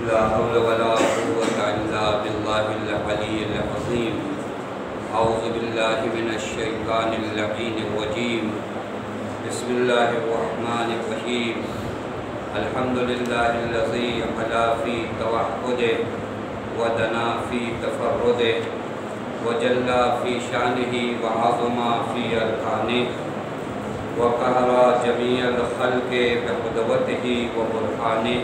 لا حول ولا قوة إلا بالله العلي العظيم. أعوذ بالله من الشيطان اللعين الرجيم. بسم الله الرحمن الرحيم. الحمد لله الذي علا في توحده ودنا في تفرده وجلى في شانه وعظم في أركانه وقهر جميع الخلق بقدوته وبرهانه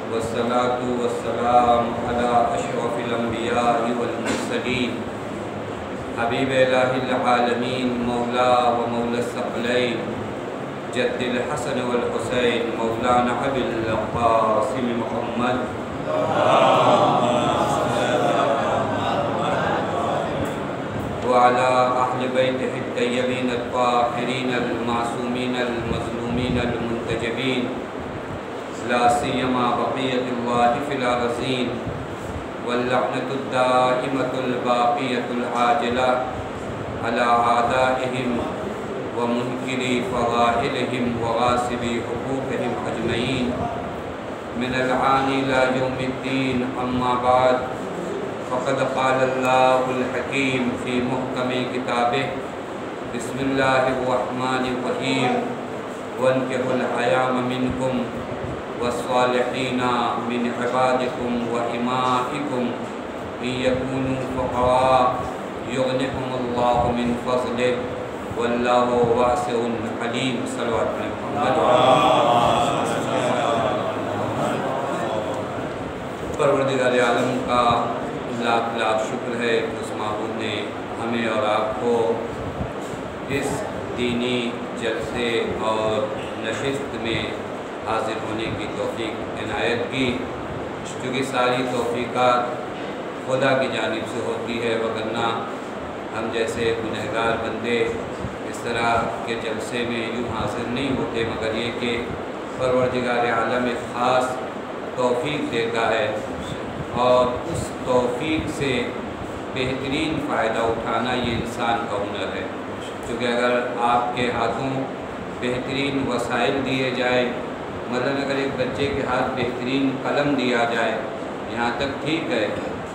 والصلاة والسلام على أشرف الأنبياء والمرسلين حبيب إله العالمين مولا ومولى الثقلين جد الحسن والحسين مولانا أبي القاسم محمد وعلى أهل بيته الطيبين الطاهرين المعصومين المظلومين المنتجبين لا سيما بقية الله في الأرضين واللعنة الدائمة الباقية العاجلة على أعدائهم ومنكري فضائلهم وغاصبي حقوقهم أجمعين من الآن إلى يوم الدين. أما بعد فقد قال الله الحكيم في محكم كتابه بسم الله الرحمن الرحيم وانكحوا الأيام منكم والصالحين من عبادكم وإمائكم إن يكونوا فقراء يغنهم الله من فضله والله واسع عليم. صلوات محمد. پروردگار عالم کا لاکھ لاکھ شکر ہے کہ اس معبود نے ہمیں اور آپ کو اس دینی جلسے اور نشست میں حاضر ہونے کی توفیق عنایت کی، کیونکہ ساری توفیقات خدا کی جانب سے ہوتی ہے، وگرنہ ہم جیسے گنہگار بندے اس طرح کے جلسے میں یوں حاضر نہیں ہوتے، مگر یہ کہ پروردگار عالم ایک خاص توفیق دیتا ہے اور اس توفیق سے بہترین فائدہ اٹھانا یہ انسان کا ہنر ہے. کیونکہ اگر آپ کے ہاتھوں بہترین وسائل دیے جائیں، مثلاً اگر ایک بچے کے ہاتھ بہترین قلم دیا جائے یہاں تک ٹھیک ہے،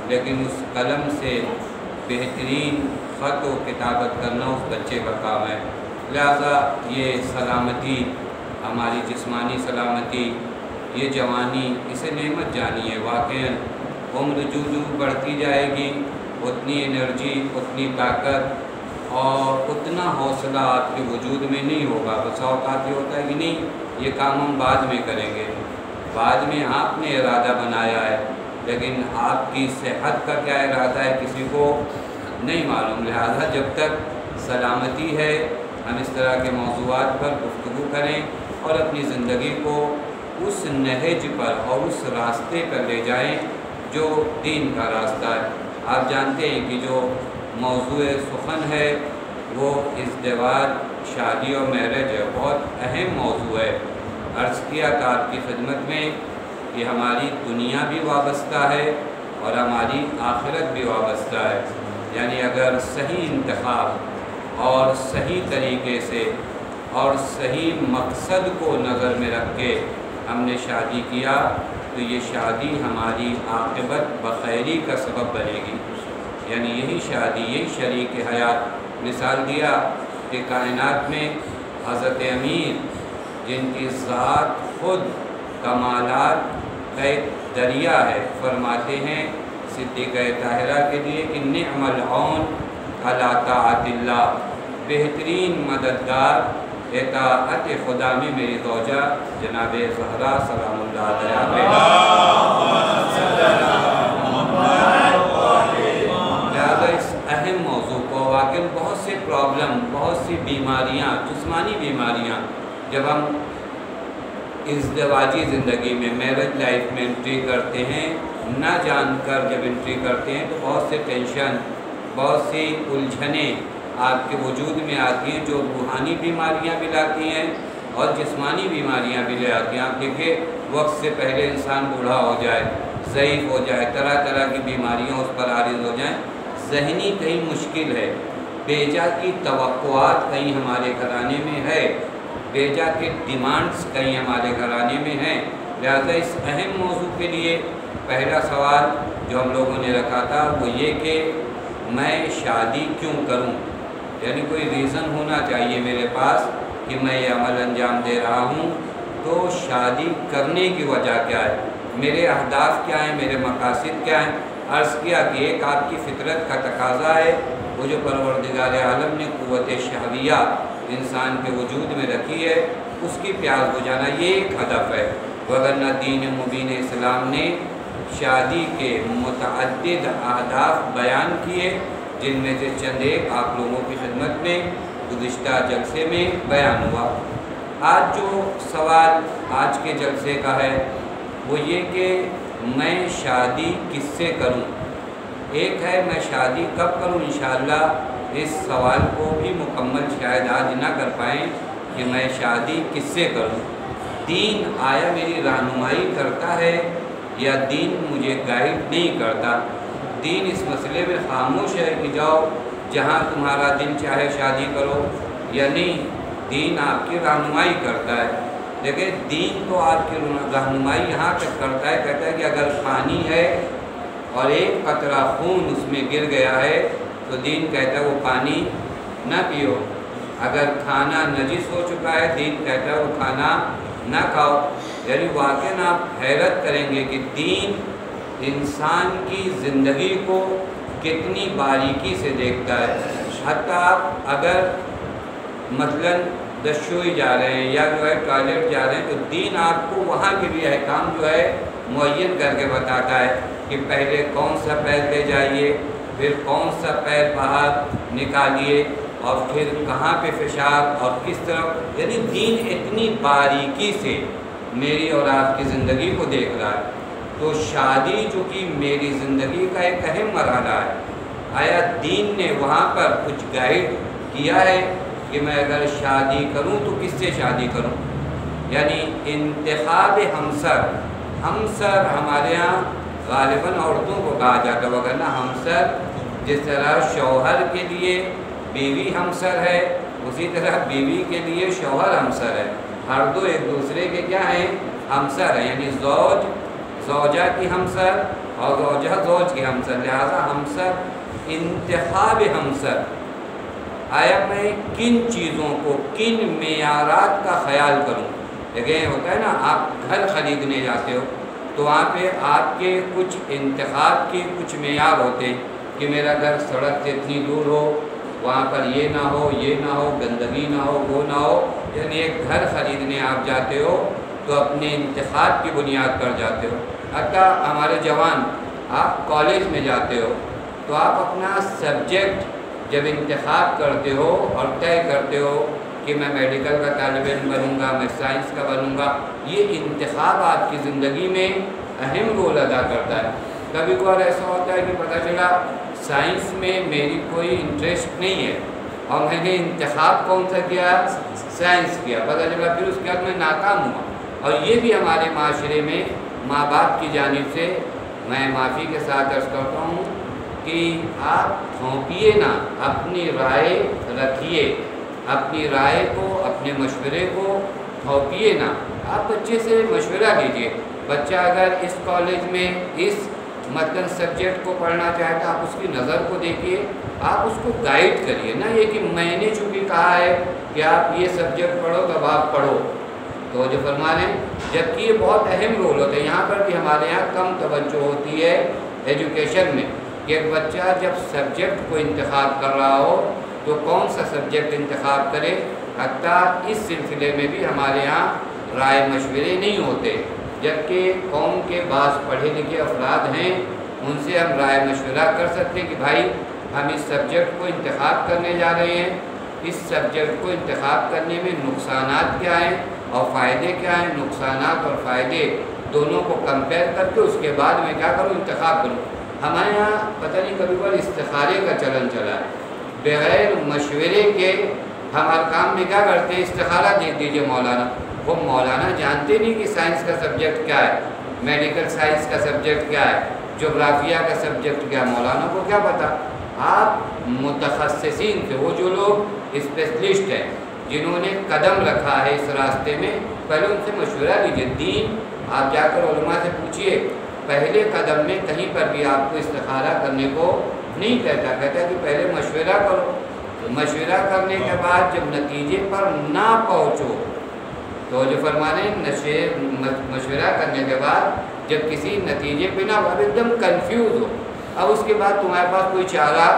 لیکن اس قلم سے بہترین خط و کتابت کرنا اس بچے کا کام ہے. لہذا یہ سلامتی، ہماری جسمانی سلامتی، یہ جوانی، اسے نعمت جانیے. واقعاً عمر جو بڑھتی جائے گی اتنی انرجی، اتنی طاقت اور اتنا حوصلہ آپ کے وجود میں نہیں ہوگا. بس اوقات یہ ہوتا ہے کہ نہیں یہ کام ہم بعد میں کریں گے، بعد میں آپ نے ارادہ بنایا ہے، لیکن آپ کی صحت کا کیا ارادہ ہے کسی کو نہیں معلوم. لہذا جب تک سلامتی ہے ہم اس طرح کے موضوعات پر گفتگو کریں اور اپنی زندگی کو اس نہج پر اور اس راستے پر لے جائیں جو دین کا راستہ ہے. آپ جانتے ہیں کہ جو موضوع سخن ہے وہ ازدواج، شادی اور میرج ہے. بہت اہم موضوع ہے. عرض کیا تھا آپ کی خدمت میں کہ ہماری دنیا بھی وابستہ ہے اور ہماری آخرت بھی وابستہ ہے. یعنی اگر صحیح انتخاب اور صحیح طریقے سے اور صحیح مقصد کو نظر میں رکھ کے ہم نے شادی کیا تو یہ شادی ہماری عاقبت بخیری کا سبب بنے گی. یعنی یہی شادی، یہی شریک حیات. مثال دیا کہ کائنات میں حضرت امیر جن کی ذات خود کمالات کا ایک دریا ہے، فرماتے ہیں صدیقہ طاہرہ کے لیے کہ نعم العون علی طاعت اللہ، بہترین مددگار اطاعت خدا میں میری زوجہ جناب زہرا سلام اللہ علیہ. لہذا اس اہم موضوع کو واقعی بہت سے پرابلم، بہت سی بیماریاں، جسمانی بیماریاں جب ہم ازدواجی زندگی میں میرج لائف میں انٹری کرتے ہیں، نہ جان کر جب انٹری کرتے ہیں تو بہت سے ٹینشن، بہت سی الجھنیں آپ کے وجود میں آتی ہیں جو روحانی بیماریاں بھی لاتی ہیں اور جسمانی بیماریاں بھی لے آتی ہیں. آپ دیکھیں وقت سے پہلے انسان بوڑھا ہو جائے، ضعیف ہو جائے، طرح طرح کی بیماریاں اس پر عارض ہو جائیں. ذہنی کہیں مشکل ہے، بیجا کی توقعات کہیں ہمارے گھرانے میں ہے، بیجا کے ڈیمانڈز کہیں ہمارے گھرانے میں ہیں. لہٰذا اس اہم موضوع کے لیے پہلا سوال جو ہم لوگوں نے رکھا تھا وہ یہ کہ میں شادی کیوں کروں، یعنی کوئی ریزن ہونا چاہیے میرے پاس کہ میں یہ عمل انجام دے رہا ہوں، تو شادی کرنے کی وجہ کیا ہے، میرے اہداف کیا ہیں، میرے مقاصد کیا ہیں۔ عرض کیا کہ ایک آپ کی فطرت کا تقاضا ہے، وہ جو پروردگار عالم نے قوت شہویہ انسان کے وجود میں رکھی ہے، اس کی پیاس بجھانا، یہ ایک ہدف ہے۔ وگرنہ دین مبین اسلام نے شادی کے متعدد اہداف بیان کیے، جن میں سے چند ایک آپ لوگوں کی خدمت میں گزشتہ جلسے میں بیان ہوا۔ آج جو سوال آج کے جلسے کا ہے وہ یہ کہ میں شادی کس سے کروں۔ ایک ہے میں شادی کب کروں، انشاءاللہ اس سوال کو بھی مکمل شاید آج نہ کر پائیں کہ میں شادی کس سے کروں۔ دین آیا میری رہنمائی کرتا ہے یا دین مجھے گائیڈ نہیں کرتا؟ دین اس مسئلے میں خاموش ہے کہ جاؤ جہاں تمہارا دل چاہے شادی کرو، یا نہیں، دین آپ کی رہنمائی کرتا ہے۔ دیکھیں دین تو آپ کی رہنمائی یہاں تک کرتا ہے، کہتا ہے کہ اگر پانی ہے اور ایک قطرہ خون اس میں گر گیا ہے تو دین کہتا ہے وہ پانی نہ پیو۔ اگر کھانا نجس ہو چکا ہے دین کہتا ہے وہ کھانا نہ کھاؤ۔ یعنی واقعاً آپ حیرت کریں گے کہ دین انسان کی زندگی کو کتنی باریکی سے دیکھتا ہے۔ حتیٰ آپ اگر مثلاً دشوئی جا رہے ہیں یا جو ہے ٹوائلٹ جا رہے ہیں تو دین آپ کو وہاں کے بھی احکام جو ہے معین کر کے بتاتا ہے کہ پہلے کون سا پیر لے جائیے، پھر کون سا پیر باہر نکالیے، اور پھر کہاں پہ پیشاب اور کس طرح، یعنی دین اتنی باریکی سے میری اور آپ کی زندگی کو دیکھ رہا ہے۔ تو شادی جو کہ میری زندگی کا ایک اہم مرحلہ ہے، آیا دین نے وہاں پر کچھ گائیڈ کیا ہے کہ میں اگر شادی کروں تو کس سے شادی کروں؟ یعنی انتخاب ہمسر ہمارے ہاں غالباً عورتوں کو کہا جاتا ہے، وگرنہ ہمسر جس طرح شوہر کے لیے بیوی ہمسر ہے، اسی طرح بیوی کے لیے شوہر ہمسر ہے۔ ہر دو ایک دوسرے کے کیا ہیں؟ ہمسر ہیں، یعنی زوج زوجہ کی ہمسر اور زوجہ زوج کی ہمسر، لہذا ہمسر انتخاب ہمسر۔ آیا میں کن چیزوں کو، کن معیارات کا خیال کروں؟ دیکھیں ہوتا ہے نا، آپ گھر خریدنے جاتے ہو تو وہاں پہ آپ کے کچھ انتخاب کے کچھ معیار ہوتے ہیں کہ میرا گھر سڑک سے اتنی دور ہو، وہاں پر یہ نہ ہو، یہ نہ ہو، گندگی نہ ہو، وہ نہ ہو۔ یعنی ایک گھر خریدنے آپ جاتے ہو تو اپنے انتخاب کی بنیاد پر جاتے ہو۔ حتیٰ ہمارے جوان آپ کالج میں جاتے ہو تو آپ اپنا سبجیکٹ جب انتخاب کرتے ہو اور طے کرتے ہو کہ میں میڈیکل کا طالب علم بنوں گا، میں سائنس کا بنوں گا، یہ انتخاب آپ کی زندگی میں اہم رول ادا کرتا ہے۔ کبھی کبھار ایسا ہوتا ہے کہ پتہ چلا سائنس میں میری کوئی انٹرسٹ نہیں ہے اور میں نے انتخاب کون سا کیا؟ سائنس کیا، پتہ چلا پھر اس کے بعد میں ناکام ہوا۔ اور یہ بھی ہمارے معاشرے میں ماں باپ کی جانب سے میں معافی کے ساتھ عرض کرتا ہوں کہ آپ تھوپیے نہ، اپنی رائے رکھیے، اپنی رائے کو، اپنے مشورے کو تھوپیے نہ۔ آپ بچے سے مشورہ لیجیے، بچہ اگر اس کالج میں اس مثلاً سبجیکٹ کو پڑھنا چاہتا ہے آپ اس کی نظر کو دیکھیے، آپ اس کو گائیڈ کریے، نہ یہ کہ میں نے چونکہ کہا ہے کہ آپ یہ سبجیکٹ پڑھو تب آپ پڑھو، تو جو فرما رہے ہیں، جبکہ یہ بہت اہم رول ہوتا ہے۔ یہاں پر بھی ہمارے یہاں کم توجہ ہوتی ہے ایجوکیشن میں کہ ایک بچہ جب سبجیکٹ کو انتخاب کر رہا ہو تو کون سا سبجیکٹ انتخاب کرے۔ حتیٰ اس سلسلے میں بھی ہمارے ہاں رائے مشورے نہیں ہوتے، جبکہ قوم کے بعض پڑھے لکھے افراد ہیں، ان سے ہم رائے مشورہ کر سکتے ہیں کہ بھائی ہم اس سبجیکٹ کو انتخاب کرنے جا رہے ہیں، اس سبجیکٹ کو انتخاب کرنے میں نقصانات کیا ہیں اور فائدے کیا ہیں، نقصانات اور فائدے دونوں کو کمپیئر کر کے اس کے بعد میں کیا کروں، انتخاب کروں۔ ہمارے یہاں پتہ نہیں کبھی کبھی استخارے کا چلن چلا ہے، بغیر مشورے کے ہم ہر کام میں کیا کرتے ہیں، استخارہ دے دیجیے مولانا۔ وہ مولانا جانتے نہیں کہ سائنس کا سبجیکٹ کیا ہے، میڈیکل سائنس کا سبجیکٹ کیا ہے، جغرافیہ کا سبجیکٹ کیا ہے، مولانا کو کیا پتہ۔ آپ متخصصین سے، وہ جو لوگ اسپیشلسٹ ہیں جنہوں نے قدم رکھا ہے اس راستے میں، پہلے ان سے مشورہ لیجیے۔ دین آپ جا کر علماء سے پوچھیے، پہلے قدم میں کہیں پر بھی آپ کو استخارہ کرنے کو نہیں کہتا ہے کہ پہلے مشورہ کرو، مشورہ کرنے کے بعد جب نتیجے پر نہ پہنچو تو جو فرمانے مشورہ کرنے کے بعد جب کسی نتیجے پہ نہ اب ایک دم کنفیوز ہو، اب اس کے بعد تمہارے پاس کوئی چارہ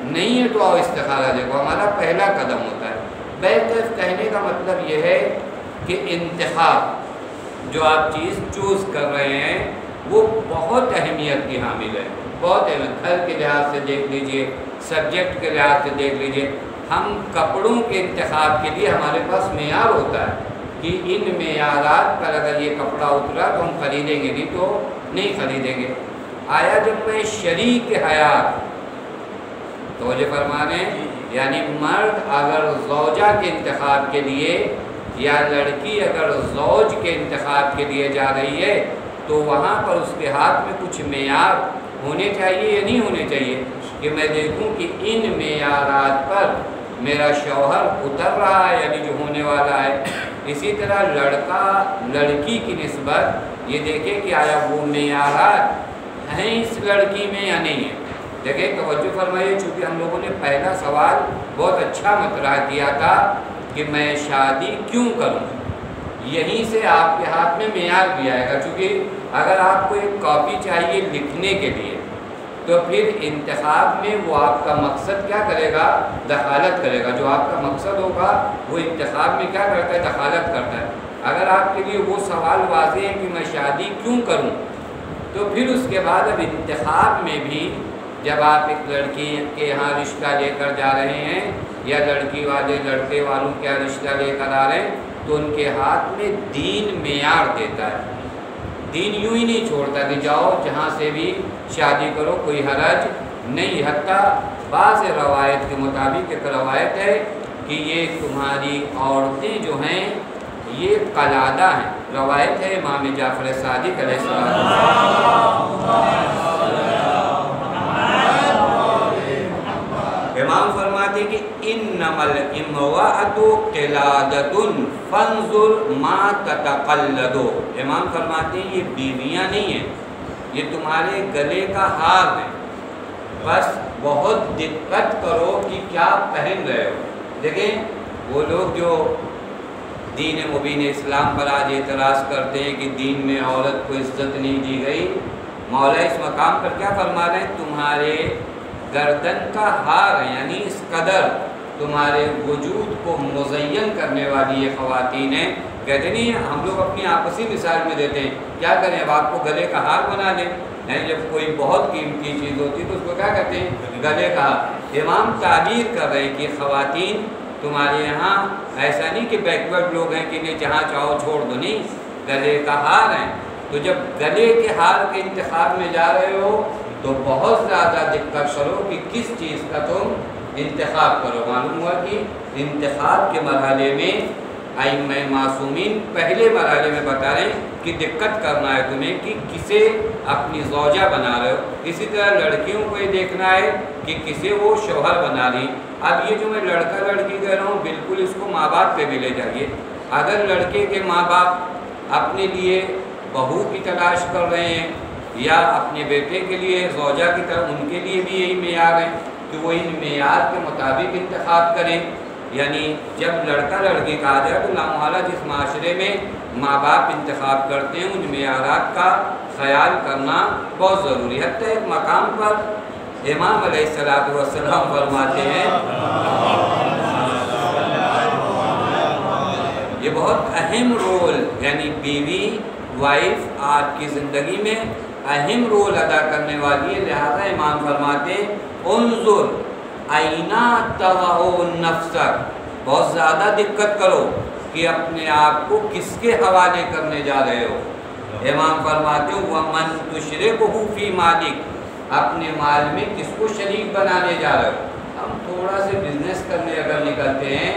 نہیں ہے تو آؤ استخارہ دیکھو، ہمارا پہلا قدم ہوتا ہے۔ بہتر کہنے کا مطلب یہ ہے کہ انتخاب جو آپ چیز چوز کر رہے ہیں وہ بہت اہمیت کی حامل ہے، بہت اہمیت۔ گھر کے لحاظ سے دیکھ لیجئے، سبجیکٹ کے لحاظ سے دیکھ لیجئے، ہم کپڑوں کے انتخاب کے لیے ہمارے پاس معیار ہوتا ہے کہ ان معیارات پر اگر یہ کپڑا اترا تو ہم خریدیں گے، نہیں تو نہیں خریدیں گے۔ آیا جب میں شریک حیات توجہ فرمانے، یعنی مرد اگر زوجہ کے انتخاب کے لیے یا لڑکی اگر زوج کے انتخاب کے لیے جا رہی ہے تو وہاں پر اس کے ہاتھ میں کچھ معیار ہونے چاہیے یا نہیں ہونے چاہیے کہ میں دیکھوں کہ ان معیارات پر میرا شوہر اتر رہا ہے یعنی جو ہونے والا ہے۔ اسی طرح لڑکا لڑکی کی نسبت یہ دیکھے کہ آیا وہ معیارات ہیں اس لڑکی میں یا نہیں ہے۔ دیکھیں توجہ فرمائیے، چونکہ ہم لوگوں نے پہلا سوال بہت اچھا مطرح کیا تھا کہ میں شادی کیوں کروں، یہیں سے آپ کے ہاتھ میں معیار بھی آئے گا۔ چونکہ اگر آپ کو ایک کاپی چاہیے لکھنے کے لیے تو پھر انتخاب میں وہ آپ کا مقصد کیا کرے گا، دخالت کرے گا۔ جو آپ کا مقصد ہوگا وہ انتخاب میں کیا کرتا ہے، دخالت کرتا ہے۔ اگر آپ کے لیے وہ سوال واضح ہے کہ میں شادی کیوں کروں تو پھر اس کے بعد اب انتخاب میں بھی جب آپ ایک لڑکی کے یہاں رشتہ لے کر جا رہے ہیں یا لڑکی والے لڑکے والوں کے یہاں رشتہ لے کر آ رہے ہیں تو ان کے ہاتھ میں دین معیار دیتا ہے۔ دین یوں ہی نہیں چھوڑتا کہ جاؤ جہاں سے بھی شادی کرو کوئی حرج نہیں، حتیٰ بعض روایت کے مطابق ایک روایت ہے کہ یہ تمہاری عورتیں جو ہیں یہ قلادہ ہیں، روایت ہے امام جعفر صادق علیہ السلام۔ امام فرماتے ہیں کہ انما الامرأۃ قلادۃ فانظر ما تتقلد۔ امام فرماتے ہیں یہ بیویاں نہیں ہیں، یہ تمہارے گلے کا ہار ہے، بس بہت دقت کرو کہ کیا پہن رہے ہو۔ دیکھیں وہ لوگ جو دین مبین اسلام پر آج اعتراض کرتے ہیں کہ دین میں عورت کو عزت نہیں دی گئی، مولا اس مقام پر کیا فرما رہے ہیں، تمہارے گردن کا ہار ہے، یعنی اس قدر تمہارے وجود کو مزین کرنے والی یہ خواتین ہیں۔ کہتے نہیں ہم لوگ اپنی آپسی مثال میں دیتے ہیں، کیا کریں اب آپ کو گلے کا ہار بنا لیں، یعنی جب کوئی بہت قیمتی چیز ہوتی ہے تو اس کو کیا کہتے ہیں، گلے کا ہار۔ امام تعبیر کر رہے ہیں کہ خواتین تمہارے یہاں ایسا نہیں کہ بیکورڈ لوگ ہیں کہ نہیں جہاں چاہو چھوڑ دو، نہیں، گلے کا ہار ہیں۔ تو جب گلے کے ہار کے انتخاب میں جا رہے ہو تو بہت زیادہ دقت کرو کہ کس چیز کا تم انتخاب کرو۔ معلوم ہوا کہ انتخاب کے مرحلے میں ائمہ معصومین پہلے مرحلے میں بتا رہے ہیں کہ دقت کرنا ہے تمہیں کہ کسے اپنی زوجہ بنا رہے ہو۔ اسی طرح لڑکیوں کو یہ دیکھنا ہے کہ کسے وہ شوہر بنا رہی۔ اب یہ جو میں لڑکا لڑکی کہہ رہا ہوں بالکل اس کو ماں باپ پہ بھی لے جائیے۔ اگر لڑکے کے ماں باپ اپنے لیے بہو کی تلاش کر رہے ہیں یا اپنے بیٹے کے لیے زوجہ کی طرف، ان کے لیے بھی یہی معیار ہے کہ وہ ان معیار کے مطابق انتخاب کریں۔ یعنی جب لڑکا لڑکی کہا جائے تو لامحالہ جس معاشرے میں ماں باپ انتخاب کرتے ہیں ان معیارات کا خیال کرنا بہت ضروری ہے۔ حتیٰ ایک مقام پر امام علیہ السلام فرماتے ہیں، یہ بہت اہم رول، یعنی بیوی وائف آپ کی زندگی میں اہم رول ادا کرنے والی ہے، لہذا امام فرماتے ہیں انظر اینا تضع نفسک، بہت زیادہ دقت کرو کہ اپنے آپ کو کس کے حوالے کرنے جا رہے ہو۔ امام فرماتے ہیں ومن تشرکہ فی مالک، اپنے مال میں کس کو شریک بنانے جا رہے ہو۔ ہم تھوڑا سے بزنس کرنے اگر نکلتے ہیں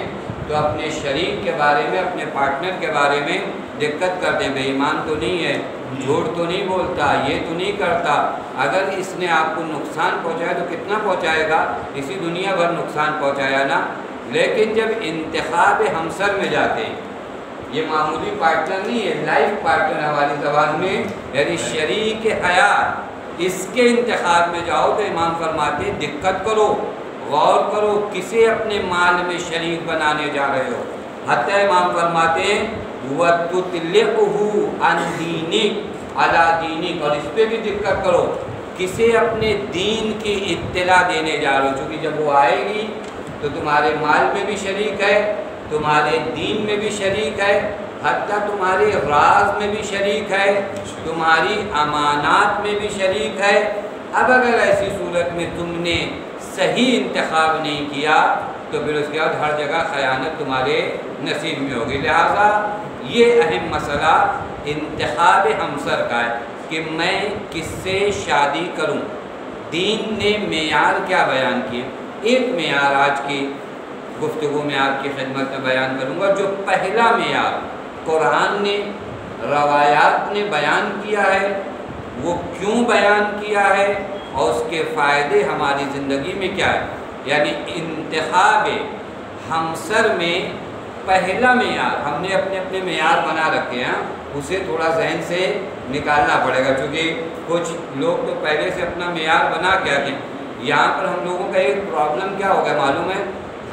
تو اپنے شریک کے بارے میں، اپنے پارٹنر کے بارے میں دقت کرتے ہیں، بے ایمان تو نہیں ہے، جھوٹ تو نہیں بولتا، یہ تو نہیں کرتا۔ اگر اس نے آپ کو نقصان پہنچایا تو کتنا پہنچائے گا، اسی دنیا بھر نقصان پہنچایا نا۔ لیکن جب انتخاب ہمسر میں جاتے ہیں یہ معمولی پارٹنر نہیں ہے، لائف پارٹنر ہماری زبان میں، یعنی شریک حیات، اس کے انتخاب میں جاؤ تو امام فرماتے ہیں دقت کرو، غور کرو کسے اپنے مال میں شریک بنانے جا رہے ہو۔ حتیٰ امام فرماتے ہیں وَتُطْلِقُهُ عَنْ دِينِكَ عَلَى دِينِكَ، اور اس پہ بھی دقت کرو کسے اپنے دین کی اطلاع دینے جا رہے ہو، چونکہ جب وہ آئے گی تو تمہارے مال میں بھی شریک ہے، تمہارے دین میں بھی شریک ہے، حتیٰ تمہارے راز میں بھی شریک ہے، تمہاری امانات میں بھی شریک ہے۔ اب اگر ایسی صورت میں تم نے صحیح انتخاب نہیں کیا تو پھر اس کے بعد ہر جگہ خیانت تمہارے نصیب میں ہوگی۔ لہٰذا یہ اہم مسئلہ انتخاب ہمسر کا ہے کہ میں کس سے شادی کروں۔ دین نے معیار کیا بیان کیے؟ ایک معیار آج کی گفتگو میں آپ کی خدمت میں بیان کروں گا، جو پہلا معیار قرآن نے، روایات نے بیان کیا ہے، وہ کیوں بیان کیا ہے اور اس کے فائدے ہماری زندگی میں کیا ہے۔ یعنی انتخاب ہمسر میں پہلا معیار ہم نے اپنے اپنے معیار بنا رکھے ہیں، اسے تھوڑا ذہن سے نکالنا پڑے گا، کیونکہ کچھ لوگ تو پہلے سے اپنا معیار بنا کے آتے ہیں۔ یہاں پر ہم لوگوں کا ایک پرابلم کیا ہو گیا معلوم ہے،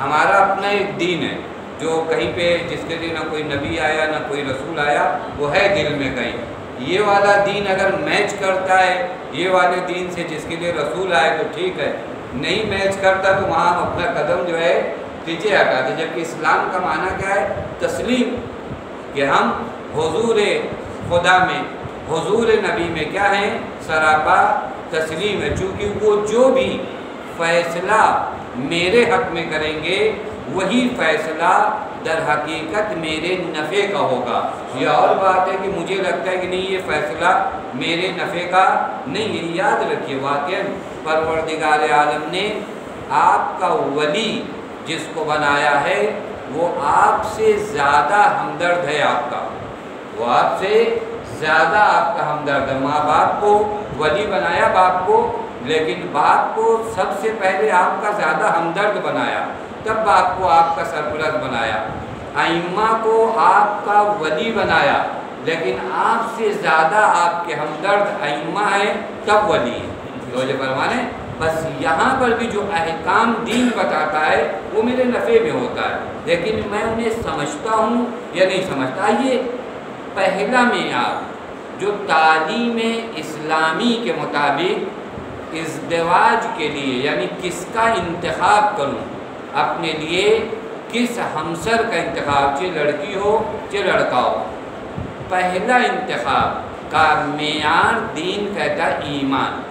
ہمارا اپنا ایک دین ہے جو کہیں پہ جس کے لیے نہ کوئی نبی آیا نہ کوئی رسول آیا، وہ ہے دل میں کہیں۔ یہ والا دین اگر میچ کرتا ہے یہ والے دین سے جس کے لیے رسول آئے تو ٹھیک ہے، نہیں میچ کرتا تو وہاں ہم اپنا قدم جو ہے پیچھے ہٹاتے۔ جبکہ اسلام کا معنی کیا ہے؟ تسلیم، کہ ہم حضور خدا میں، حضور نبی میں کیا ہیں؟ سراپا تسلیم ہے، چونکہ وہ جو بھی فیصلہ میرے حق میں کریں گے وہی فیصلہ در حقیقت میرے نفع کا ہوگا۔ یہ اور بات ہے کہ مجھے لگتا ہے کہ نہیں یہ فیصلہ میرے نفع کا نہیں ہے۔ یاد رکھیے واقعاً پروردگار عالم نے آپ کا ولی جس کو بنایا ہے وہ آپ سے زیادہ ہمدرد ہے، آپ کا وہ آپ سے زیادہ آپ کا ہمدرد ہے۔ ماں باپ کو ولی بنایا باپ کو، لیکن باپ کو سب سے پہلے آپ کا زیادہ ہمدرد بنایا، تب باپ کو آپ کا سرپرست بنایا۔ ائمہ کو آپ کا ولی بنایا، لیکن آپ سے زیادہ آپ کے ہمدرد ائمہ ہیں تب ولی ہیں۔ توجہ فرمانے، بس یہاں پر بھی جو احکام دین بتاتا ہے وہ میرے نفع میں ہوتا ہے، لیکن میں انہیں سمجھتا ہوں یا نہیں سمجھتا۔ یہ پہلا معیار جو تعلیم اسلامی کے مطابق ازدواج کے لیے، یعنی کس کا انتخاب کروں اپنے لیے، کس ہمسر کا انتخاب، چاہے لڑکی ہو چاہے لڑکا ہو، پہلا انتخاب کا معیار دین کہتا ہے ایمان۔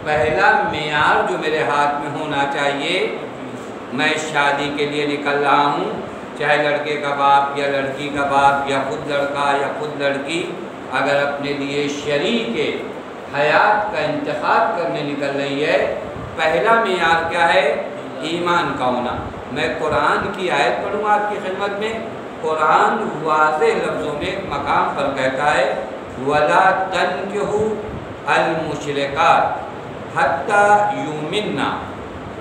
پہلا معیار جو میرے ہاتھ میں ہونا چاہیے، میں شادی کے لیے نکل رہا ہوں، چاہے لڑکے کا باپ یا لڑکی کا باپ یا خود لڑکا یا خود لڑکی اگر اپنے لیے شریک حیات کا انتخاب کرنے نکل رہی ہے، پہلا معیار کیا ہے؟ ایمان کا ہونا۔ میں قرآن کی آیت پڑھوں آپ کی خدمت میں۔ قرآن واضح لفظوں میں ایک مقام پر کہتا ہے وَلَا تَنكِحُوا الْمُشْرِكَاتِ حَتَّى يُؤْمِنَّ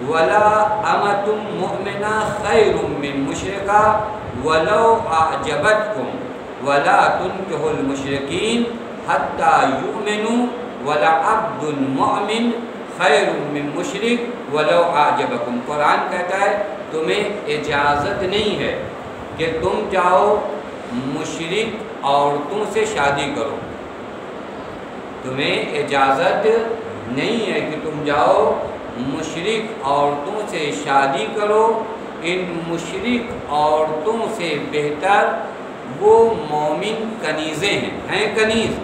وَلَا أَمَةٌ مُؤْمِنَةٌ خَيْرٌ مِّن مُشْرِكَةٍ وَلَوْ أَعْجَبَتْكُمْ وَلَا تُنكِحُوا الْمُشْرِكِينَ حَتَّى يُؤْمِنُوا وَلَعَبْدٌ مُؤْمِنٌ خیر من مشرک ولو اعجبکم۔ قرآن کہتا ہے تمہیں اجازت نہیں ہے کہ تم جاؤ مشرک عورتوں سے شادی کرو، تمہیں اجازت نہیں ہے کہ تم جاؤ مشرک عورتوں سے شادی کرو۔ ان مشرک عورتوں سے بہتر وہ مومن کنیزیں ہیں کنیز،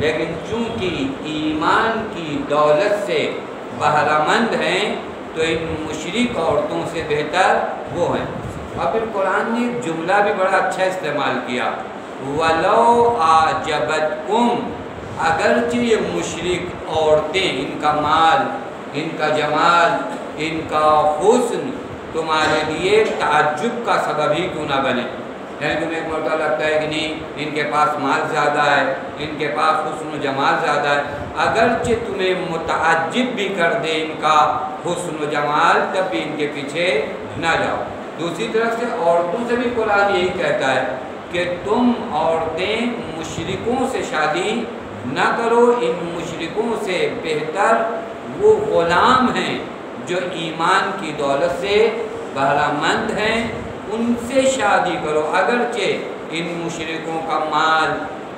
لیکن چونکہ ایمان کی دولت سے بہرہ مند ہیں تو ان مشرک عورتوں سے بہتر وہ ہیں۔ اور پھر قرآن نے ایک جملہ بھی بڑا اچھا استعمال کیا وَلَوْ أَعْجَبَتْكُمْ، اگرچہ یہ مشرک عورتیں، ان کا مال، ان کا جمال، ان کا حسن تمہارے لیے تعجب کا سبب ہی کیوں نہ بنے، یعنی تمہیں ایک مرتبہ لگتا ہے کہ نہیں ان کے پاس مال زیادہ ہے، ان کے پاس حسن و جمال زیادہ ہے، اگرچہ تمہیں متعجب بھی کر دے ان کا حسن و جمال، تب بھی ان کے پیچھے نہ جاؤ۔ دوسری طرف سے عورتوں سے بھی قرآن یہی کہتا ہے کہ تم عورتیں مشرکوں سے شادی نہ کرو، ان مشرکوں سے بہتر وہ غلام ہیں جو ایمان کی دولت سے بہرہ مند ہیں، ان سے شادی کرو، اگرچہ ان مشرکوں کا مال،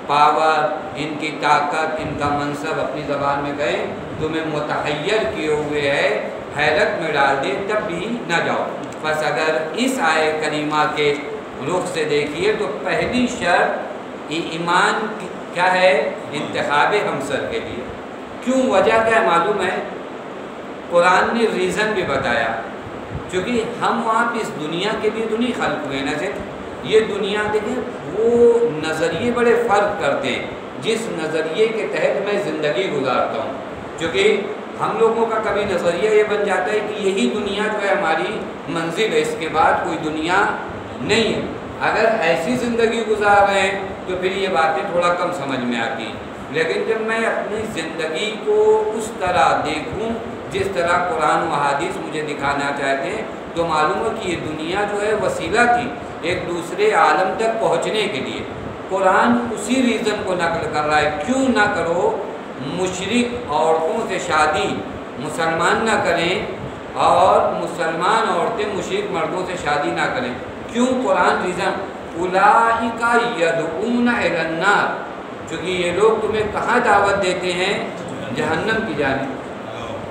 پاور، ان کی طاقت، ان کا منصب اپنی زبان میں کہیں تمہیں متحیر کیے ہوئے ہے، حیرت میں ڈال دے، تب بھی نہ جاؤ۔ بس اگر اس آیے کریمہ کے رخ سے دیکھیے تو پہلی شرط ایمان کیا ہے؟ انتخاب ہمسر کے لیے۔ کیوں؟ وجہ کیا ہے معلوم ہے؟ قرآن نے ریزن بھی بتایا، کیونکہ ہم آپ اس دنیا کے لیے تو نہیں خلق ہوئے نا صرف، یہ دنیا دیکھیں وہ نظریے بڑے فرق کرتے ہیں، جس نظریے کے تحت میں زندگی گزارتا ہوں، کیونکہ ہم لوگوں کا کبھی نظریہ یہ بن جاتا ہے کہ یہی دنیا جو ہے ہماری منزل ہے، اس کے بعد کوئی دنیا نہیں ہے۔ اگر ایسی زندگی گزار رہے ہیں تو پھر یہ باتیں تھوڑا کم سمجھ میں آتی ہیں، لیکن جب میں اپنی زندگی کو اس طرح دیکھوں جس طرح قرآن و حدیث مجھے دکھانا چاہتے ہیں، تو معلوم ہے کہ یہ دنیا جو ہے وسیلہ تھی ایک دوسرے عالم تک پہنچنے کے لیے۔ قرآن اسی ریزن کو نقل کر رہا ہے، کیوں نہ کرو مشرک عورتوں سے شادی، مسلمان نہ کریں، اور مسلمان عورتیں مشرک مردوں سے شادی نہ کریں۔ کیوں؟ قرآن ریزن اولئک یدعون الی النار، چونکہ یہ لوگ تمہیں کہاں دعوت دیتے ہیں؟ جہنم کی جانب۔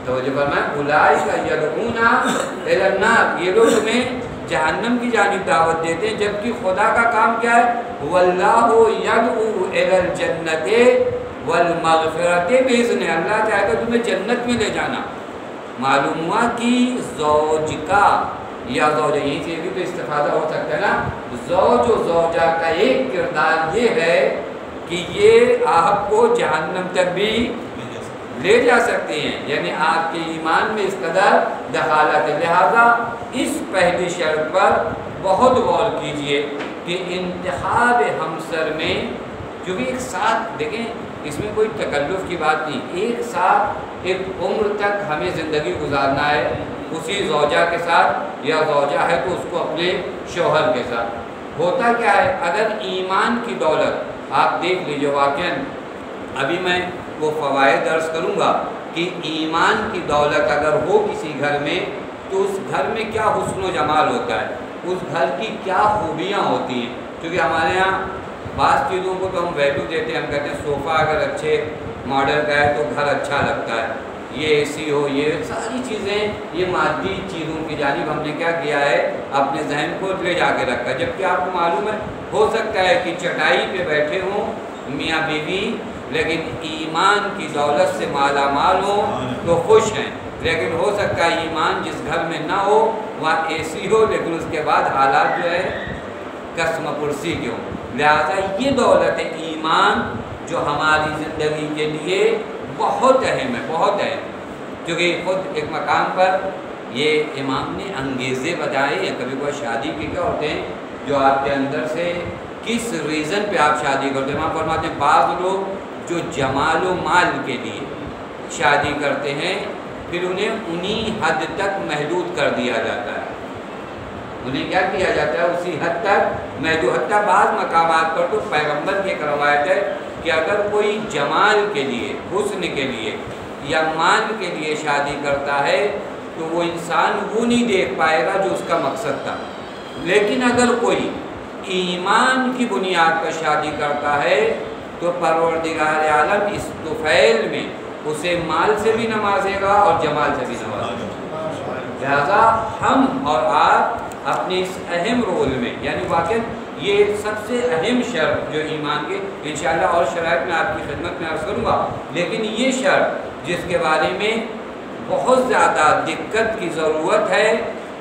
توجہ فرمائیں، اولئک یدعون الی النار، یہ لوگ تمہیں جہنم کی جانب دعوت دیتے ہیں، جبکہ خدا کا کام کیا ہے؟ واللہ یدعو الی الجنۃ والمغفرۃ باذنہ، اللہ چاہے تو تمہیں جنت میں لے جانا۔ معلوم ہوا کہ زوج کا یا زوجہ، یہیں سے بھی تو استفادہ ہو سکتا ہے نا، زوج و زوجہ کا ایک کردار یہ ہے کہ یہ آپ کو جہنم تک بھی لے جا سکتے ہیں، یعنی آپ کے ایمان میں اس قدر دخالت ہے۔ لہذا اس پہلی شرط پر بہت غور کیجئے کہ انتخاب ہمسر میں، کیونکہ ایک ساتھ دیکھیں اس میں کوئی تکلف کی بات نہیں، ایک ساتھ ایک عمر تک ہمیں زندگی گزارنا ہے اسی زوجہ کے ساتھ، یا زوجہ ہے تو اس کو اپنے شوہر کے ساتھ۔ ہوتا کیا ہے؟ اگر ایمان کی دولت آپ دیکھ لیجیے، واقعاً ابھی میں وہ فوائد درس کروں گا کہ ایمان کی دولت اگر ہو کسی گھر میں تو اس گھر میں کیا حسن و جمال ہوتا ہے، اس گھر کی کیا خوبیاں ہوتی ہیں۔ کیونکہ ہمارے یہاں بعض چیزوں کو تو ہم ویلیو دیتے ہیں، ہم کہتے ہیں صوفہ اگر اچھے ماڈل کا ہے تو گھر اچھا لگتا ہے، یہ اے سی ہو، یہ ساری چیزیں، یہ مادی چیزوں کی جانب ہم نے کیا کیا ہے؟ اپنے ذہن کو لے جا کے رکھا، جبکہ آپ کو معلوم ہے ہو سکتا ہے کہ چٹائی پہ بیٹھے ہوں میاں بیوی، لیکن ایمان کی دولت سے مالا مال ہوں تو خوش ہیں، لیکن ہو سکتا ہے ایمان جس گھر میں نہ ہو وہاں اے سی ہو، لیکن اس کے بعد حالات جو ہے قسم پرسی کے ہوں۔ لہٰذا یہ دولت ایمان جو ہماری زندگی کے لیے بہت اہم ہے، بہت اہم، کیونکہ خود ایک مقام پر یہ امام نے انگیزے بتائے ہیں، کبھی کوئی شادی کے کیا ہوتے ہیں جو آپ کے اندر سے کس ریزن پہ آپ شادی کرتے ہیں۔ امام فرماتے ہیں بعض لوگ جو جمال و مال کے لیے شادی کرتے ہیں پھر انہیں انہی حد تک محدود کر دیا جاتا ہے، انہیں کیا کیا جاتا ہے؟ اسی حد تک محدود۔ حتیٰ بعض مقامات پر تو پیغمبر کی ایک روایت ہے کہ اگر کوئی جمال کے لیے، حسن کے لیے یا مال کے لیے شادی کرتا ہے تو وہ انسان وہ نہیں دیکھ پائے گا جو اس کا مقصد تھا، لیکن اگر کوئی ایمان کی بنیاد پر شادی کرتا ہے تو پروردگار عالم اس طفیل میں اسے مال سے بھی نوازے گا اور جمال سے بھی نوازے گا۔ لہذا ہم اور آپ اپنے اس اہم رول میں، یعنی واقعی یہ سب سے اہم شرط جو ایمان کے، انشاءاللہ اور شرائط میں آپ کی خدمت میں عرض کروں گا، لیکن یہ شرط جس کے بارے میں بہت زیادہ دقت کی ضرورت ہے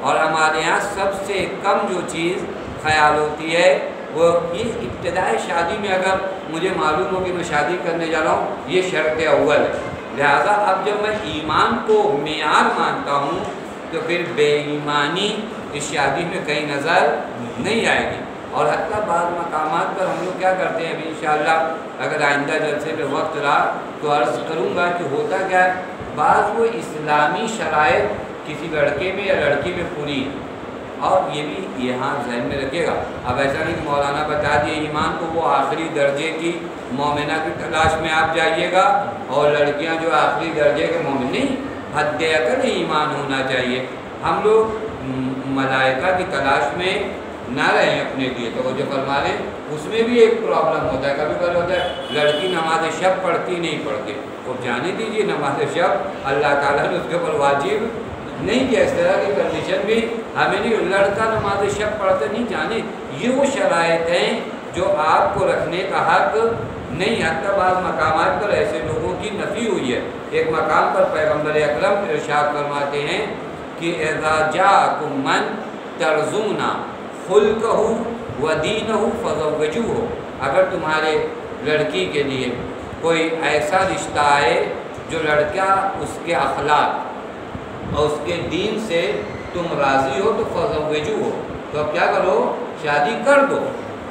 اور ہمارے یہاں سب سے کم جو چیز خیال ہوتی ہے وہ یہ ابتدائی شادی میں اگر مجھے معلوم ہو کہ میں شادی کرنے جا رہا ہوں یہ شرط اول ہے۔ لہذا اب جب میں ایمان کو معیار مانتا ہوں تو پھر بے ایمانی اس شادی میں کہیں نظر نہیں آئے گی۔ اور حتیٰ بعض مقامات پر ہم لوگ کیا کرتے ہیں، ابھی انشاءاللہ اگر آئندہ جلسے میں وقت رہا تو عرض کروں گا کہ ہوتا کیا ہے، بعض وہ اسلامی شرائط کسی لڑکے میں یا لڑکی میں پوری، اور یہ بھی یہاں ذہن میں رکھے گا. اب ایسا نہیں کہ مولانا بتا دیے ایمان کو وہ آخری درجے کی مومنہ کی تلاش میں آپ جائیے گا اور لڑکیاں جو آخری درجے کے مومن نہیں، حد اقل ایمان ہونا چاہیے. ہم لوگ ملائکہ کی تلاش میں نہ رہیں اپنے لیے. تو وہ جو فرما رہے ہیں اس میں بھی ایک پرابلم ہوتا ہے. کبھی کبھی ہوتا ہے لڑکی نماز شب پڑھتی نہیں پڑھتی، وہ جانے دیجیے نماز شب اللہ تعالیٰ نے اس کے اوپر واجب نہیں کیا. اس طرح کی کنڈیشن بھی ہمیں نہیں. لڑکا نماز شب پڑھتے نہیں جانے. یہ وہ شرائط ہیں جو آپ کو رکھنے کا حق نہیں. حتی بعض مقامات پر ایسے لوگوں کی نفی ہوئی ہے. ایک مقام پر پیغمبر اکرم ارشاد فرماتے ہیں کہ اذا جاءکم من ترضون خلقہ ودینہ فزوجوہ. اگر تمہارے لڑکی کے لیے کوئی ایسا رشتہ آئے جو لڑکا اس کے اخلاق اور اس کے دین سے تم راضی ہو تو فزوجوہ، تو اب کیا کرو، شادی کر دو.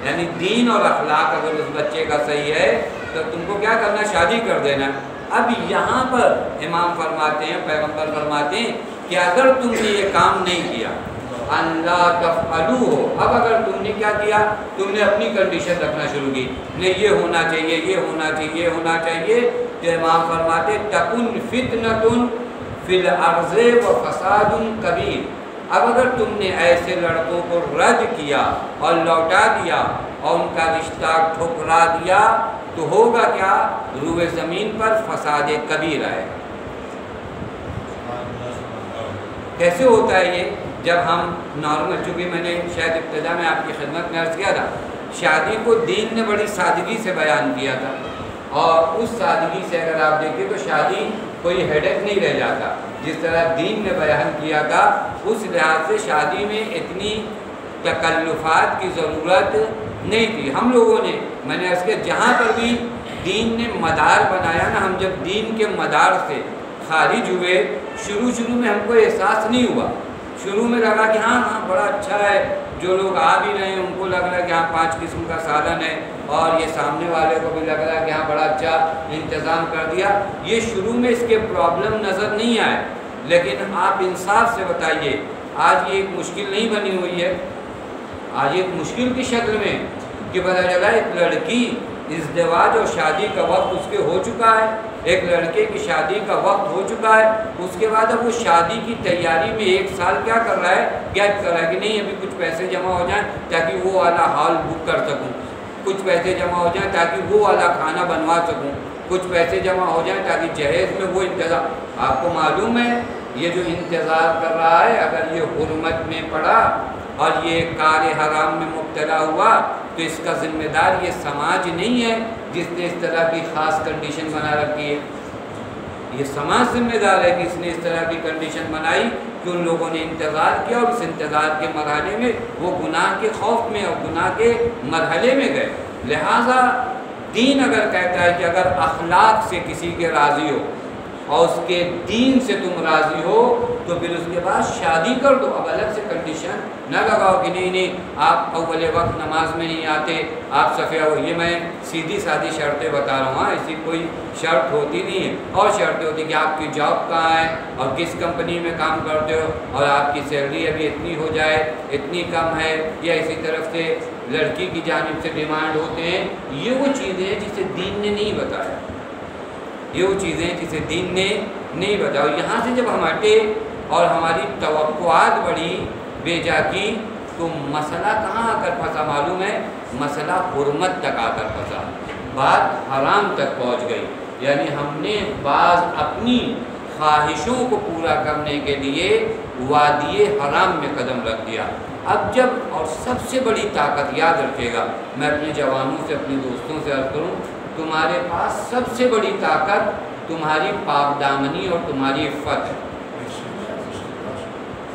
یعنی دین اور اخلاق اگر اس بچے کا صحیح ہے تو تم کو کیا کرنا، شادی کر دینا. اب یہاں پر امام فرماتے ہیں، پیغمبر فرماتے ہیں کہ اگر تم نے یہ کام نہیں کیا اللہ تفعلوہ، اب اگر تم نے کیا کیا، تم نے اپنی کنڈیشن رکھنا شروع کی، نہیں یہ ہونا چاہیے، یہ ہونا چاہیے، یہ ہونا چاہیے، تو امام فرماتے تکن فتنۃ فی الارض و فساد کبیر. اب اگر تم نے ایسے لڑکوں کو رد کیا اور لوٹا دیا اور ان کا رشتہ ٹھکرا دیا تو ہوگا کیا، روئے زمین پر فساد کبیر آئے. کیسے ہوتا ہے یہ؟ جب ہم نارمل، چونکہ میں نے شاید ابتدا میں آپ کی خدمت میں عرض کیا تھا، شادی کو دین نے بڑی سادگی سے بیان کیا تھا، اور اس سادگی سے اگر آپ دیکھیں تو شادی کوئی ہیڈک نہیں رہ جاتا. جس طرح دین نے بیان کیا تھا اس لحاظ سے شادی میں اتنی تکلفات کی ضرورت نہیں تھی. ہم لوگوں نے، میں نے عرض کیا، جہاں پر بھی دین نے مدار بنایا نا، ہم جب دین کے مدار سے خارج ہوئے، شروع میں ہم کو احساس نہیں ہوا. شروع میں لگا کہ ہاں بڑا اچھا ہے، جو لوگ آ بھی رہے ہیں ان کو لگ رہا ہے کہ ہاں 5 قسم کا سالن ہے، اور یہ سامنے والے کو بھی لگ رہا ہے کہ ہاں بڑا اچھا انتظام کر دیا. یہ شروع میں اس کے پرابلم نظر نہیں آئے، لیکن آپ انصاف سے بتائیے آج یہ ایک مشکل نہیں بنی ہوئی ہے. آج ایک مشکل کی شکل میں کہ پتہ چلا ایک لڑکی ازدواج اور شادی کا وقت اس کے ہو چکا ہے، ایک لڑکے کی شادی کا وقت ہو چکا ہے. اس کے بعد اب وہ شادی کی تیاری میں 1 سال کیا کر رہا ہے، گیپ کر رہا ہے کہ نہیں ابھی کچھ پیسے جمع ہو جائیں تاکہ وہ والا ہال بک کر سکوں، کچھ پیسے جمع ہو جائیں تاکہ وہ والا کھانا بنوا سکوں، کچھ پیسے جمع ہو جائیں تاکہ جہیز میں وہ انتظام. آپ کو معلوم ہے یہ جو انتظار کر رہا ہے، اگر یہ حرمت میں پڑا اور یہ کار حرام میں مبتلا ہوا تو اس کا ذمہ دار یہ سماج نہیں ہے جس نے اس طرح کی خاص کنڈیشن بنا رکھی ہے. یہ سماج ذمہ دار ہے کہ اس نے اس طرح کی کنڈیشن بنائی کہ ان لوگوں نے انتظار کیا اور اس انتظار کے مرحلے میں وہ گناہ کے خوف میں اور گناہ کے مرحلے میں گئے. لہٰذا دین اگر کہتا ہے کہ اگر اخلاق سے کسی کے راضی ہو اور اس کے دین سے تم راضی ہو تو پھر اس کے بعد شادی کر دو. اب الگ سے کنڈیشن نہ لگاؤ کہ نہیں آپ اول وقت نماز میں نہیں آتے، آپ صفیہ ہو. یہ میں سیدھی سادھی شرطیں بتا رہا ہوں، ہاں ایسی کوئی شرط ہوتی نہیں ہے. اور شرطیں ہوتی کہ آپ کی جاب کہاں ہے اور کس کمپنی میں کام کرتے ہو اور آپ کی سیلری ابھی اتنی ہو جائے، اتنی کم ہے، یا اسی طرف سے لڑکی کی جانب سے ڈیمانڈ ہوتے ہیں. یہ وہ چیزیں ہیں جسے دین نے نہیں بتایا، یہ وہ چیزیں جسے دین نے نہیں بتایا. یہاں سے جب ہم ہٹے اور ہماری توقعات بڑھی بے جا کی تو مسئلہ کہاں آ کر پھنسا معلوم ہے؟ مسئلہ حرمت تک آ کر پھنسا، بات حرام تک پہنچ گئی. یعنی ہم نے بعض اپنی خواہشوں کو پورا کرنے کے لیے وادی حرام میں قدم رکھ دیا. اب جب، اور سب سے بڑی طاقت یاد رکھے گا، میں اپنے جوانوں سے اپنے دوستوں سے عرض کروں، تمہارے پاس سب سے بڑی طاقت تمہاری پاک دامنی اور تمہاری عفت ہے.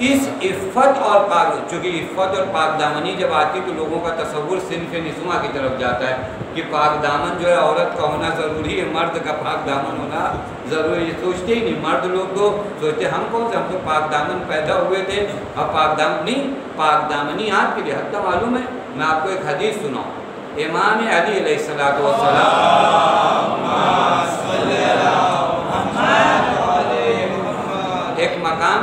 اس عفت اور پاک، چونکہ عفت اور پاک دامنی جب آتی تو لوگوں کا تصور صنف نسواں کی طرف جاتا ہے کہ پاک دامن جو ہے عورت کا ہونا ضروری ہے، مرد کا پاک دامن ہونا ضروری ہے. یہ سوچتے ہی نہیں. مرد لوگ تو سوچتے ہم کون سے، ہم تو پاک دامن پیدا ہوئے تھے اور پاک دامن نہیں. پاک دامنی آپ کے لیے حتیٰ معلوم ہے، میں آپ کو ایک حدیث سناؤں. امام علی علیہ السلام ایک مقام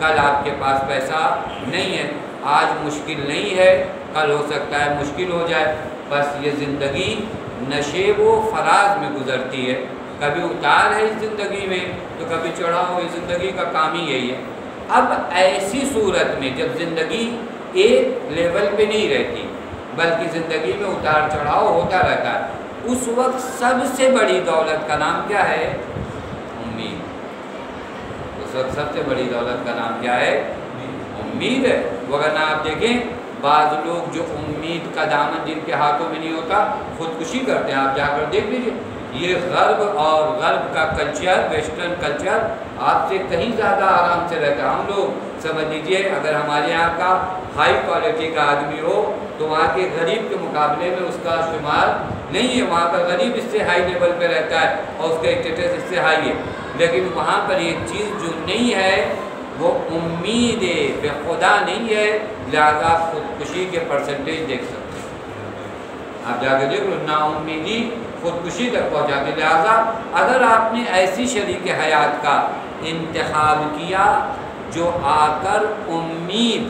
کل آپ کے پاس پیسہ نہیں ہے، آج مشکل نہیں ہے، کل ہو سکتا ہے مشکل ہو جائے۔ بس یہ زندگی نشیب و فراز میں گزرتی ہے، کبھی اتار ہے اس زندگی میں تو کبھی چڑھاؤ، اس زندگی کا کام ہی یہی ہے۔ اب ایسی صورت میں جب زندگی ایک لیول پہ نہیں رہتی بلکہ زندگی میں اتار چڑھاؤ ہوتا رہتا ہے، اس وقت سب سے بڑی دولت کا نام کیا ہے؟ امید۔ اس وقت سب سے بڑی دولت کا نام کیا ہے؟ امید ہے۔ وگرنہ آپ دیکھیں بعض لوگ جو امید کا دامن جن کے ہاتھوں میں نہیں ہوتا خودکشی کرتے ہیں، آپ جا کر دیکھ لیجیے۔ یہ غرب اور غرب کا کلچر، ویسٹرن کلچر آپ سے کہیں زیادہ آرام سے رہتا ہے۔ ہم لوگ سمجھ لیجیے اگر ہمارے یہاں کا ہائی کوالٹی کا آدمی ہو تو وہاں کے غریب کے مقابلے میں اس کا شمار نہیں ہے، وہاں کا غریب اس سے ہائی لیول پہ رہتا ہے اور اس کا اسٹیٹس اس سے ہائی ہے، لیکن وہاں پر ایک چیز جو نہیں ہے وہ امید بے خدا نہیں ہے، لہذا آپ خودکشی کے پرسنٹیج دیکھ سکتے ہیں۔ آپ جا کے دیکھ لو، نا امیدی خودکشی تک پہنچاتے۔ لہذا اگر آپ نے ایسی شریک حیات کا انتخاب کیا جو آ کر امید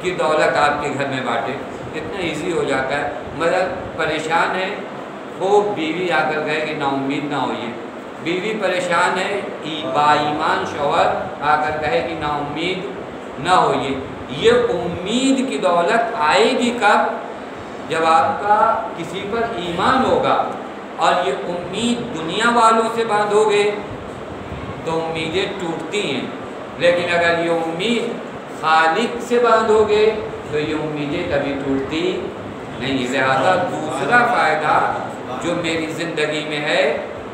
کی دولت آپ کے گھر میں بانٹے، کتنا ایزی ہو جاتا ہے۔ مگر پریشان ہے، خوب بیوی آ کر کہے کہ نا امید نہ ہوئیے، بیوی پریشان ہے، با ایمان شوہر آ کر کہے کہ نا امید نہ ہوئیے۔ یہ امید کی دولت آئے گی کب؟ جب آپ کا کسی پر ایمان ہوگا، اور یہ امید دنیا والوں سے باندھو گے تو امیدیں ٹوٹتی ہیں، لیکن اگر یہ امید خالق سے باندھو گے تو یہ امیدیں کبھی ٹوٹتی نہیں۔ لہذا دوسرا فائدہ جو میری زندگی میں ہے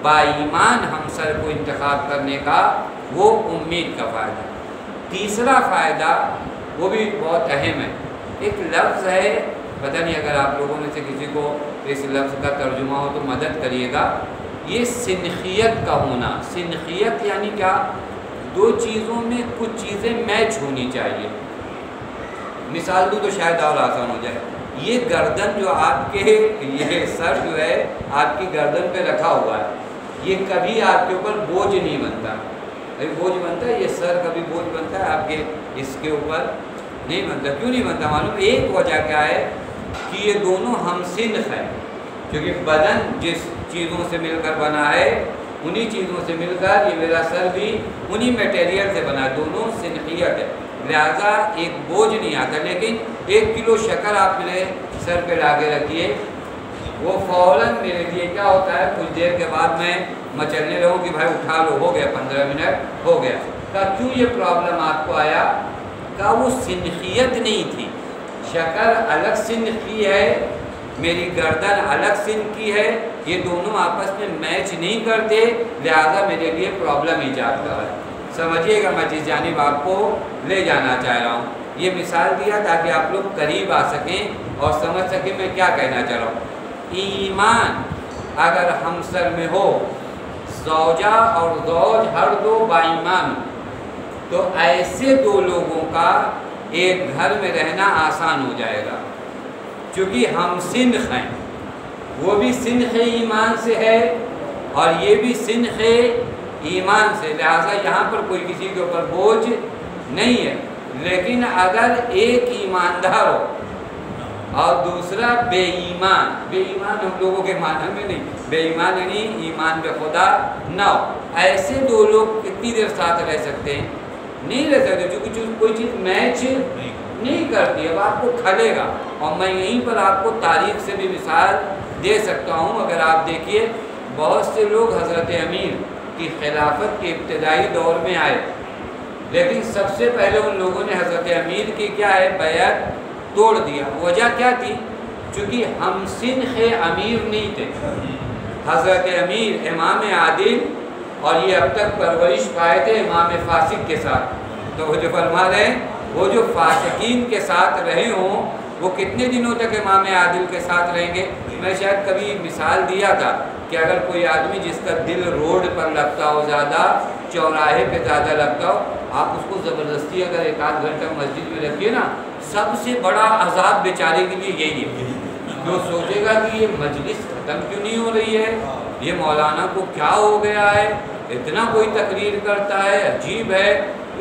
با ایمان ہمسر کو انتخاب کرنے کا، وہ امید کا فائدہ۔ تیسرا فائدہ وہ بھی بہت اہم ہے، ایک لفظ ہے، پتہ نہیں اگر آپ لوگوں میں سے کسی کو اس لفظ کا ترجمہ ہو تو مدد کریے گا۔ یہ سنخیت کا ہونا۔ سنخیت یعنی کیا؟ دو چیزوں میں کچھ چیزیں میچ ہونی چاہیے۔ مثال دوں تو شاید اور آسان ہو جائے۔ یہ گردن جو آپ کے، یہ سر جو ہے آپ کی گردن پہ رکھا ہوا ہے، یہ کبھی آپ کے اوپر بوجھ نہیں بنتا۔ کبھی بوجھ بنتا ہے؟ یہ سر کبھی بوجھ بنتا ہے آپ کے اس کے اوپر؟ نہیں بنتا۔ کیوں نہیں بنتا معلوم؟ ایک وجہ کیا ہے کہ یہ دونوں ہم سنخ ہیں، کیونکہ بدن جس چیزوں سے مل کر بنا ہے انہی چیزوں سے مل کر یہ میرا سر بھی انہی میٹیریل سے بنا ہے، دونوں سنخیت ہے، لہذا ایک بوجھ نہیں آتا۔ لیکن 1 کلو شکر آپ میرے سر پہ لا کے رکھیے، وہ فوراً میرے لیے کیا ہوتا ہے، کچھ دیر کے بعد میں مچلنے لگوں کہ بھائی اٹھا لو، ہو گیا 15 منٹ ہو گیا۔ کہا کیوں یہ پرابلم آپ کو آیا؟ کہا وہ سنخیت نہیں تھی، شکر الگ سنخ کی ہے، میری گردن الگ سنخ کی ہے، یہ دونوں آپس میں میچ نہیں کرتے، لہذا میرے لیے پرابلم ایجاد کر رہا ہے۔ سمجھیے گا میں جس جانب آپ کو لے جانا چاہ رہا ہوں، یہ مثال دیا تاکہ آپ لوگ قریب آ سکیں اور سمجھ سکیں میں کیا کہنا چاہ رہا ہوں۔ ایمان اگر ہمسر میں ہو، زوجہ اور زوج ہر دو با ایمان، تو ایسے دو لوگوں کا ایک گھر میں رہنا آسان ہو جائے گا، چونکہ ہم سنخ ہیں، وہ بھی سنخ ایمان سے ہے اور یہ بھی سنخ ایمان سے، لہٰذا یہاں پر کوئی کسی کے اوپر بوجھ نہیں ہے۔ لیکن اگر ایک ایماندار ہو اور دوسرا بے ایمان، بے ایمان ہم لوگوں کے معنی میں نہیں، بے ایمان یعنی ایمان بے خدا نہ ہو، ایسے دو لوگ کتنی دیر ساتھ رہ سکتے ہیں؟ نہیں رہ سکتے، چونکہ کوئی چیز میچ نہیں کرتی، اب آپ کو کھلے گا۔ اور میں یہیں پر آپ کو تاریخ سے بھی مثال دے سکتا ہوں۔ اگر آپ دیکھیے بہت سے لوگ حضرت امیر کی خلافت کے ابتدائی دور میں آئے، لیکن سب سے پہلے ان لوگوں نے حضرت امیر کی کیا ہے، بیعت توڑ دیا۔ وجہ کیا تھی؟ چونکہ ہم سنخ امیر نہیں تھے۔ حضرت امیر امام عادل، اور یہ اب تک پرورش پائے تھے امام فاسق کے ساتھ، تو وہ جو فرما رہے ہیں وہ جو فاسقین کے ساتھ رہے ہوں وہ کتنے دنوں تک امام عادل کے ساتھ رہیں گے؟ میں شاید کبھی مثال دیا تھا کہ اگر کوئی آدمی جس کا دل روڈ پر لگتا ہو، زیادہ چوراہے پہ زیادہ لگتا ہو، آپ اس کو زبردستی اگر 1 آدھ گھنٹہ مسجد میں رکھیے نا، سب سے بڑا عذاب بیچارے کے لیے یہی ہے، جو سوچے گا کہ یہ مجلس ختم کیوں نہیں ہو رہی ہے، یہ مولانا کو کیا ہو گیا ہے، اتنا کوئی تقریر کرتا ہے، عجیب ہے،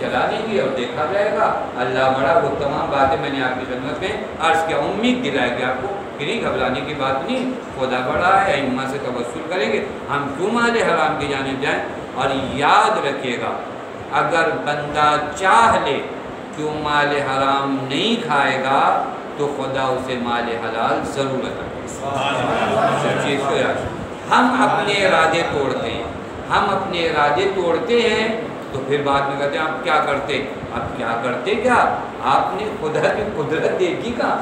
چلا لیں گے اور دیکھا جائے گا، اللہ بڑا۔ وہ تمام باتیں میں نے آپ کی خدمت میں عرض کیا، امید دلائے گی آپ کو کہ نہیں گھبرانے کی بات نہیں، خدا بڑا ہے، ائمہ سے توسل کریں گے، ہم کیوں مال حرام کی جانب جائیں۔ اور یاد رکھیے گا، اگر بندہ چاہ لے کہ وہ مال حرام نہیں کھائے گا تو خدا اسے مال حلال ضرور عطا کرے گا۔ ہم اپنے ارادے توڑتے ہیں، ہم اپنے ارادے توڑتے ہیں تو پھر بعد میں کہتے ہیں آپ کیا کرتے، آپ کیا کرتے کیا؟ آپ نے خدا کی قدرت دیکھی کہاں؟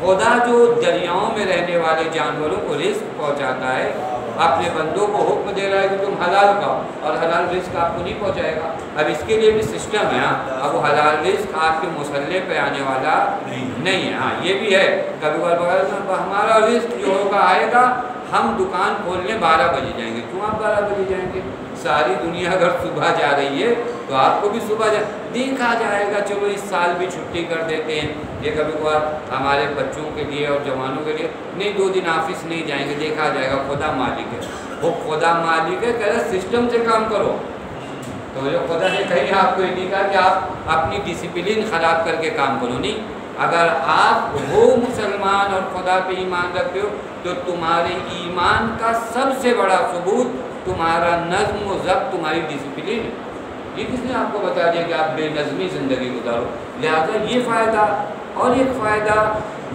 خدا جو دریاؤں میں رہنے والے جانوروں کو رزق پہنچاتا ہے، اپنے بندوں کو حکم دے رہا ہے کہ تم حلال کھاؤ، اور حلال رزق آپ کو نہیں پہنچائے گا۔ اب اس کے لیے بھی سسٹم ہے، اب وہ حلال رزق آپ کے مسلح پہ آنے والا نہیں ہے۔ ہاں یہ بھی ہے، کبھی ہمارا رزق جو ہوگا آئے گا، ہم دکان کھولنے 12 بجے جائیں گے۔ کیوں آپ 12 بجے جائیں گے؟ ساری دنیا اگر صبح جا رہی ہے تو آپ کو بھی صبح دیکھا جائے گا، چلو اس سال بھی چھٹی کر دیتے ہیں۔ یہ کبھی کبھار ہمارے بچوں کے لیے اور جوانوں کے لیے نہیں، 2 دن آفس نہیں جائیں گے، دیکھا جائے گا، خدا مالک ہے۔ وہ خدا مالک ہے، کہہ رہا سسٹم سے کام کرو۔ تو جو خدا نے کہیں آپ کو یہ نہیں کہا کہ آپ اپنی ڈسپلن خراب کر کے کام کرو، نہیں۔ اگر آپ ہو مسلمان اور خدا پہ ایمان رکھتے ہو تو تمہارے ایمان کا سب سے بڑا ثبوت تمہارا نظم و ضبط، تمہاری ڈسپلن ہے۔ یہ کس نے آپ کو بتا دیا کہ آپ بے نظمی زندگی گزارو؟ لہٰذا یہ فائدہ، اور ایک فائدہ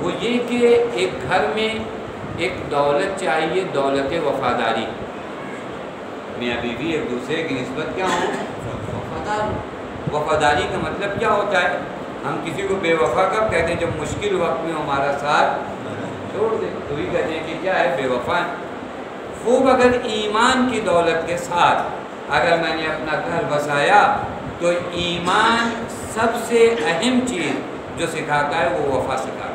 وہ یہ کہ ایک گھر میں ایک دولت چاہیے، دولت وفاداری۔ میاں بیوی ایک دوسرے کی نسبت کیا ہوں؟ وفادار۔ وفاداری کا مطلب کیا ہوتا ہے؟ ہم کسی کو بے وفا کب کہتے ہیں؟ جب مشکل وقت میں ہمارا ساتھ چھوڑ دے، تو ہی کہتے ہیں کہ کیا ہے؟ بے وفا ہے۔ خوب اگر ایمان کی دولت کے ساتھ اگر میں نے اپنا گھر بسایا تو ایمان سب سے اہم چیز جو سکھاتا ہے وہ وفا سکھاتا ہے۔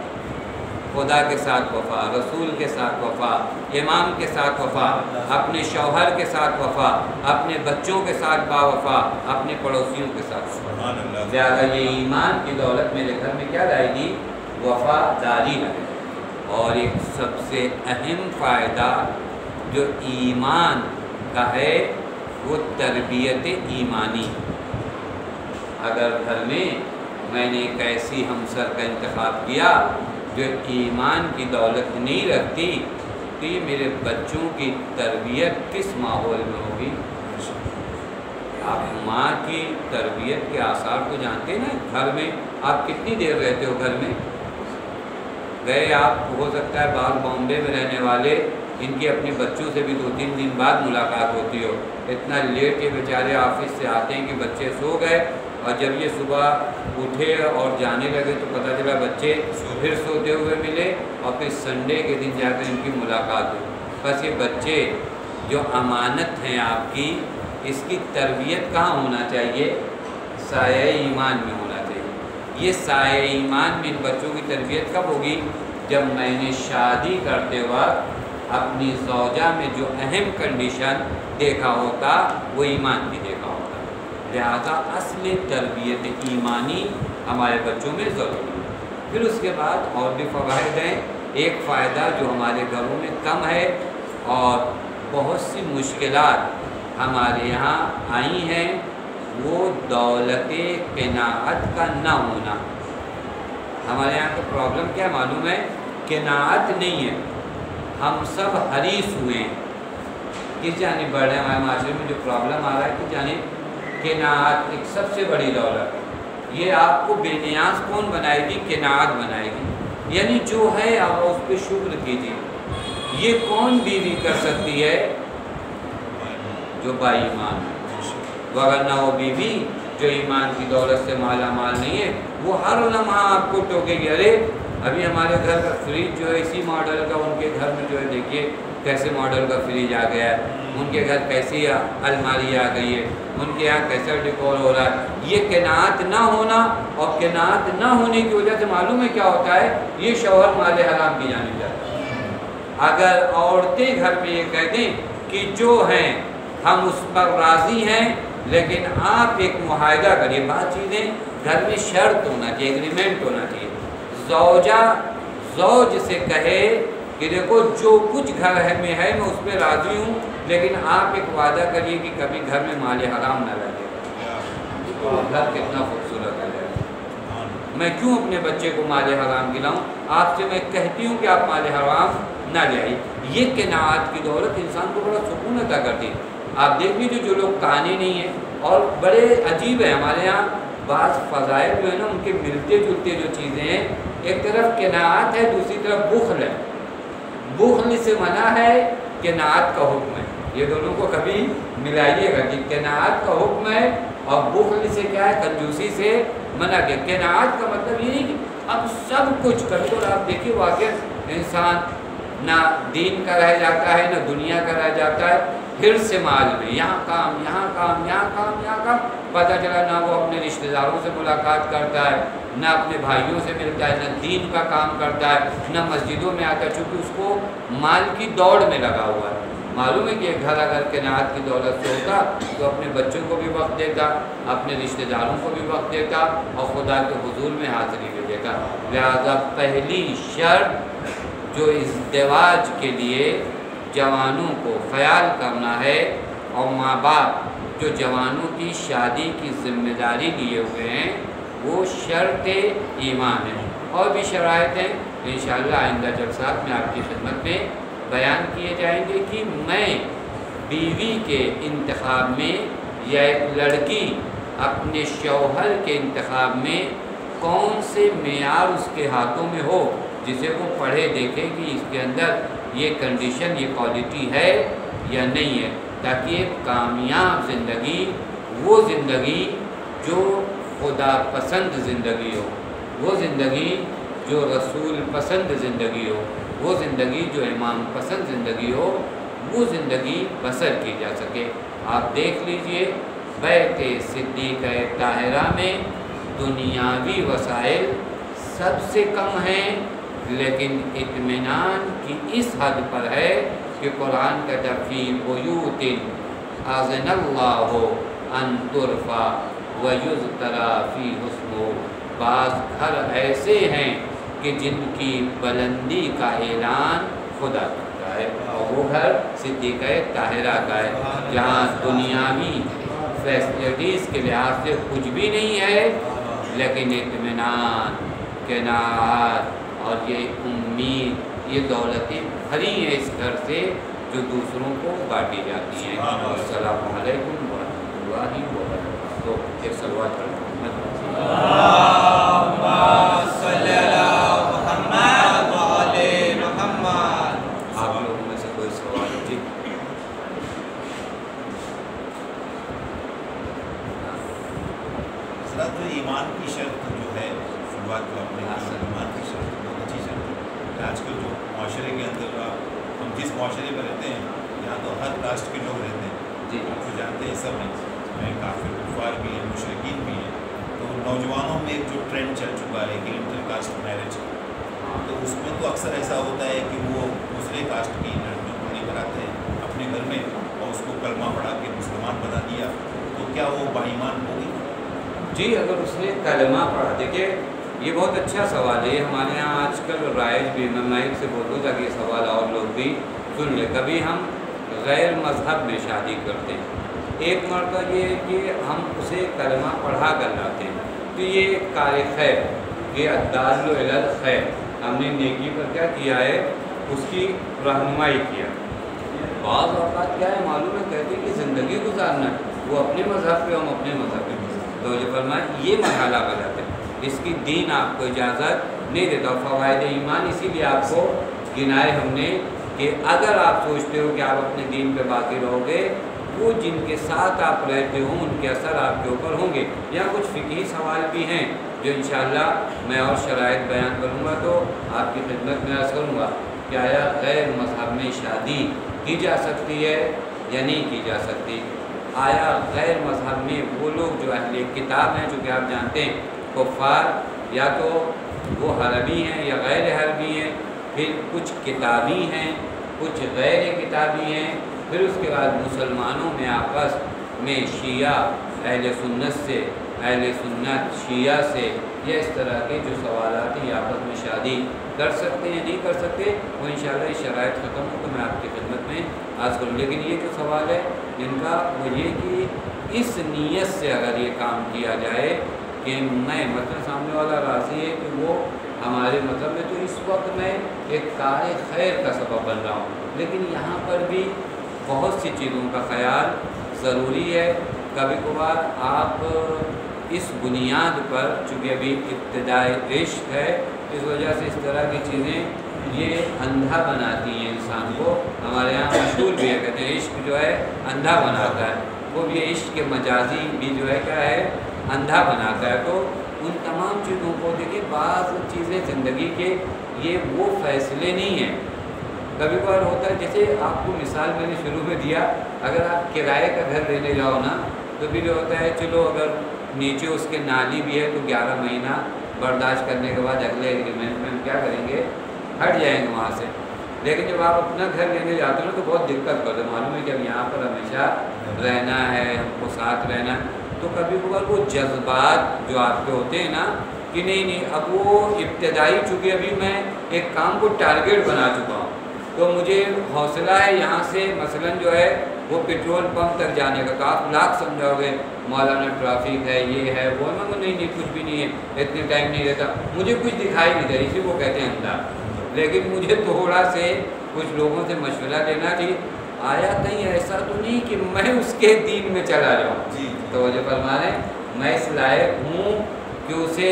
خدا کے ساتھ وفا، رسول کے ساتھ وفا، امام کے ساتھ وفا، اپنے شوہر کے ساتھ وفا، اپنے بچوں کے ساتھ با وفا، اپنے پڑوسیوں کے ساتھ وفا۔ لہٰذا یہ ایمان کی دولت میرے گھر میں کیا لائے گی؟ وفاداری لائے گی۔ اور ایک سب سے اہم فائدہ جو ایمان کا ہے وہ تربیت ایمانی۔ اگر گھر میں نے ایک ایسی ہمسر کا انتخاب کیا جو ایمان کی دولت نہیں رکھتی تو یہ میرے بچوں کی تربیت کس ماحول میں ہوگی؟ آپ ماں کی تربیت کے آثار کو جانتے ہیں نا۔ گھر میں آپ کتنی دیر رہتے ہو؟ گھر میں گئے آپ، ہو سکتا ہے باہر بامبے میں رہنے والے ان کی اپنے بچوں سے بھی 2-3 دن بعد ملاقات ہوتی ہو۔ اتنا لیٹ یہ بیچارے آفس سے آتے ہیں کہ بچے سو گئے، اور جب یہ صبح اٹھے اور جانے لگے تو پتہ چلا بچے پھر سوتے ہوئے ملے، اور پھر سنڈے کے دن جا کر ان کی ملاقات ہوئی۔ بس یہ بچے جو امانت ہیں آپ کی، اس کی تربیت کہاں ہونا چاہیے؟ سایہ ایمان میں ہونا چاہیے۔ یہ سایہ ایمان میں ان بچوں کی تربیت کب ہوگی؟ جب میں نے شادی کرتے وقت اپنی زوجہ میں جو اہم کنڈیشن دیکھا ہوتا وہ ایمان کی دیکھا ہوتا۔ لہذا اصل تربیت ایمانی ہمارے بچوں میں ضروری ہے۔ پھر اس کے بعد اور بھی فوائد ہیں۔ ایک فائدہ جو ہمارے گھروں میں کم ہے اور بہت سی مشکلات ہمارے یہاں آئی ہیں، وہ دولت قناعت کا نہ ہونا۔ ہمارے یہاں کا پرابلم کیا معلوم ہے؟ قناعت نہیں ہے۔ ہم سب حریص ہوئے ہیں، کس جانب بڑھ رہے ہیں؟ ہمارے معاشرے میں جو پرابلم آ رہا ہے کہ جانب قناعت ایک سب سے بڑی دولت ہے۔ یہ آپ کو بے نیاز کون بنائے گی؟ قناعت بنائے گی، یعنی جو ہے آپ اس پہ شکر کیجیے۔ یہ کون بیوی کر سکتی ہے؟ جو با ایمان ہے، وگرنہ وہ بیوی جو ایمان کی دولت سے مالا مال نہیں ہے، وہ ہر لمحہ آپ کو ٹوکے گی۔ ارے ابھی ہمارے گھر کا فریج جو ہے اسی ماڈل کا، ان کے گھر میں جو ہے دیکھیے کیسے ماڈل کا فریج آ گیا ہے، ان کے گھر کیسی الماری آ گئی ہے، ان کے یہاں کیسا ڈیکور ہو رہا ہے۔ یہ قناعت نہ ہونا، اور قناعت نہ ہونے کی وجہ سے معلوم ہے کیا ہوتا ہے؟ یہ شوہر مال حرام کی جانب جاتا ہے۔ اگر عورتیں گھر میں یہ کہہ دیں کہ جو ہیں ہم اس پر راضی ہیں، لیکن آپ ایک معاہدہ کریے، بات چیزیں گھر میں شرط ہونا چاہیے، ایگریمنٹ ہونا چاہیے۔ زوجہ زوج سے کہے کہ دیکھو جو کچھ گھر ہے میں اس پہ راضی ہوں، لیکن آپ ایک وعدہ کریے کہ کبھی گھر میں مال حرام نہ لگے۔ گھر کتنا خوبصورت ہے۔ میں کیوں اپنے بچے کو مال حرام کھلاؤں؟ آپ سے میں کہتی ہوں کہ آپ مال حرام نہ لے آئیے۔ یہ قناعت کی دولت انسان کو بڑا سکون عطا کرتی ہے۔ آپ دیکھ لیجیے جو لوگ کانے نہیں ہیں اور بڑے عجیب ہیں، ہمارے یہاں بعض فضائل جو ہے نا ان کے ملتے جلتے جو چیزیں ہیں، ایک طرف قناعت ہے، دوسری طرف بخل ہے۔ بخل سے منع ہے، قناعت کا حکم ہے۔ یہ دونوں کو کبھی ملائیے گا کہ قناعت کا حکم ہے اور بخل سے کیا ہے؟ کنجوسی سے منع کیا۔ قناعت کا مطلب یہ نہیں کہ اب سب کچھ کر لو، اور آپ دیکھیے واقعہ انسان نہ دین کا رہ جاتا ہے نہ دنیا کا رہ جاتا ہے، حرص مال میں یہاں کام یہاں کام یہاں کام یہاں کام، پتہ چلا نہ وہ اپنے رشتہ داروں سے ملاقات کرتا ہے، نہ اپنے بھائیوں سے ملتا ہے، نہ دین کا کام کرتا ہے، نہ مسجدوں میں آتا ہے، چونکہ اس کو مال کی دوڑ میں لگا ہوا ہے۔ معلوم ہے کہ ایک گھر اگر قناعت کی دولت سے ہوتا تو اپنے بچوں کو بھی وقت دیتا، اپنے رشتہ داروں کو بھی وقت دیتا اور خدا کے حضور میں حاضری بھی دیتا۔ لہذا پہلی شرط جو ازدواج کے لیے جوانوں کو خیال کرنا ہے، اور ماں باپ جو جوانوں کی شادی کی ذمہ داری لیے ہوئے ہیں، وہ شرط ایمان ہے۔ اور بھی شرائط ہیں انشاءاللہ آئندہ جلسات میں آپ کی خدمت میں بیان کیے جائیں گے کہ میں بیوی کے انتخاب میں یا ایک لڑکی اپنے شوہر کے انتخاب میں کون سے معیار اس کے ہاتھوں میں ہو جسے وہ پڑھے دیکھے کہ اس کے اندر یہ کنڈیشن یہ کوالٹی ہے یا نہیں ہے، تاکہ ایک کامیاب زندگی وہ زندگی جو خدا پسند زندگی ہو، وہ زندگی جو رسول پسند زندگی ہو، وہ زندگی جو امام پسند زندگی ہو، وہ زندگی بسر کی جا سکے۔ آپ دیکھ لیجئے بیت صدیقہ طاہرہ میں دنیاوی وسائل سب سے کم ہیں، لیکن اطمینان کی اس حد پر ہے کہ قرآن کا فی بیوت اذن اللہ ان ترفع ویذکر فیہ اسمہ، بعض گھر ایسے ہیں کہ جن کی بلندی کا اعلان خدا کرتا ہے، اور وہ گھر صدیقہ طاہرہ کا ہے، جہاں دنیاوی فیسلٹیز کے لحاظ سے کچھ بھی نہیں ہے، لیکن اطمینان، قناعت اور یہ امید، یہ دولتیں بھری ہیں اس گھر سے جو دوسروں کو بانٹی جاتی ہیں۔ السلام علیکم ورحمۃ اللہ وبرکاتہ۔ تو ایک صلوات پڑھیں۔ آپ لوگوں میں سے کوئی سوال؟ جی حضرت، جو ایمان کی شرط جو ہے شروعات کو اپنے ایمان کی شرط بہت اچھی شرط ہے۔ آج کل جو معاشرے کے اندر ہم جس معاشرے میں رہتے ہیں یہاں تو ہر کاسٹ کے لوگ رہتے ہیں، جی آپ کو جانتے ہیں سب ہیں، میں کافر کفار بھی ہیں، مشرکین بھی ہیں۔ تو نوجوانوں میں ایک جو ٹرینڈ چل چکا ہے کہ انٹر کاسٹ میرج، تو اس میں تو اکثر ایسا ہوتا ہے کہ وہ دوسرے کاسٹ کی لڑکیوں کو نہیں کراتے ہیں اپنے گھر میں اور اس کو کلمہ پڑھا کے مسلمان بنا دیا، تو کیا وہ باایمان ہوگی؟ جی اگر اس نے کلمہ پڑھا، دیکھیے یہ بہت اچھا سوال ہے، ہمارے یہاں آج کل رائج بھی، میں مائک سے بولوں تاکہ یہ سوال اور لوگ بھی سن لیں۔ کبھی ہم غیر مذہب میں شادی کرتے ہیں، ایک مرتبہ یہ ہے کہ ہم اسے کلمہ پڑھا کر لاتے ہیں، تو یہ ایک کار خیر، یہ الدال علی الخیر، ہم نے نیکی پر کیا کیا ہے، اس کی رہنمائی کیا۔ بعض اوقات کیا ہے معلوم ہے، کہتے ہیں کہ زندگی گزارنا ہے، وہ اپنے مذہب پہ، ہم اپنے مذہب پہ، تو یہ فرمایا یہ مرحلہ غلط ہے، اس کی دین آپ کو اجازت نہیں دیتا۔ فوائد ایمان اسی لیے آپ کو گنائے ہم نے کہ اگر آپ سوچتے ہو کہ آپ اپنے دین پہ باقی رہو گے، وہ جن کے ساتھ آپ رہتے ہوں ان کے اثر آپ کے اوپر ہوں گے۔ یا کچھ فقہی سوال بھی ہیں جو انشاءاللہ میں اور شرائط بیان کروں گا تو آپ کی خدمت میں عرض کروں گا کہ آیا غیر مذہب میں شادی کی جا سکتی ہے یا نہیں کی جا سکتی؟ آیا غیر مذہب میں وہ لوگ جو اہل کتاب ہیں، جو کہ آپ جانتے ہیں کفار یا تو وہ حربی ہیں یا غیر حربی ہیں، پھر کچھ کتابی ہیں، کچھ غیر کتابی ہیں، پھر اس کے بعد مسلمانوں میں آپس میں شیعہ اہل سنت سے، اہل سنت شیعہ سے، یا اس طرح کے جو سوالات ہیں آپس میں شادی کر سکتے ہیں نہیں کر سکتے، وہ انشاءاللہ یہ شرائط ختم ہو تو میں آپ کی خدمت میں عرض کروں۔ لیکن یہ جو سوال ہے ان کا وہ یہ کہ اس نیت سے اگر یہ کام کیا جائے کہ میں مطلب سامنے والا راضی ہے کہ وہ ہمارے مطلب میں، تو اس وقت میں ایک کار خیر کا سبب بن رہا ہوں۔ لیکن یہاں پر بھی بہت سی چیزوں کا خیال ضروری ہے۔ کبھی کبھار آپ اس بنیاد پر، چونکہ ابھی ابتدائی عشق ہے، اس وجہ سے اس طرح کی چیزیں یہ اندھا بناتی ہیں انسان کو۔ ہمارے یہاں مشہور بھی ہے، کہتے ہیں عشق جو ہے اندھا بناتا ہے، وہ بھی عشق کے مجازی بھی جو ہے کیا ہے، اندھا بناتا ہے۔ تو ان تمام چیزوں کو دیکھیں، بعض چیزیں زندگی کے یہ وہ فیصلے نہیں ہیں۔ کبھی کبھار ہوتا ہے، جیسے آپ کو مثال میں نے شروع میں دیا، اگر آپ کرائے کا گھر لینے جاؤ نا، تو پھر یہ ہوتا ہے چلو اگر نیچے اس کے نالی بھی ہے تو 11 مہینہ برداشت کرنے کے بعد اگلے ایگریمنٹ میں ہم کیا کریں گے، ہٹ جائیں گے وہاں سے۔ لیکن جب آپ اپنا گھر لینے جاتے ہو تو بہت دقت کرتے، معلوم ہے کہ اب یہاں پر ہمیشہ رہنا ہے، ہم کو ساتھ رہنا ہے، تو کبھی کبھار وہ جذبات جو آپ کے ہوتے ہیں نا کہ نہیں اب وہ ابتدائی، چونکہ ابھی میں ایک کام کو ٹارگیٹ بنا چکا ہوں، تو مجھے حوصلہ ہے یہاں سے مثلاً جو ہے وہ پیٹرول پمپ تک جانے کا، تو آپ لاکھ سمجھاؤ گے مولانا ٹرافک ہے، یہ ہے وہ ہے، نہیں کچھ بھی نہیں ہے، اتنے ٹائم نہیں رہتا، مجھے کچھ دکھائی نہیں دے، اسی کو کہتے ہیں اندھا۔ لیکن مجھے تھوڑا سے کچھ لوگوں سے مشورہ لینا کہ آیا کہیں ایسا تو نہیں کہ میں اس کے دین میں چلا جاؤں۔ تو جو فرما رہے ہیں میں اس لائق ہوں کہ اسے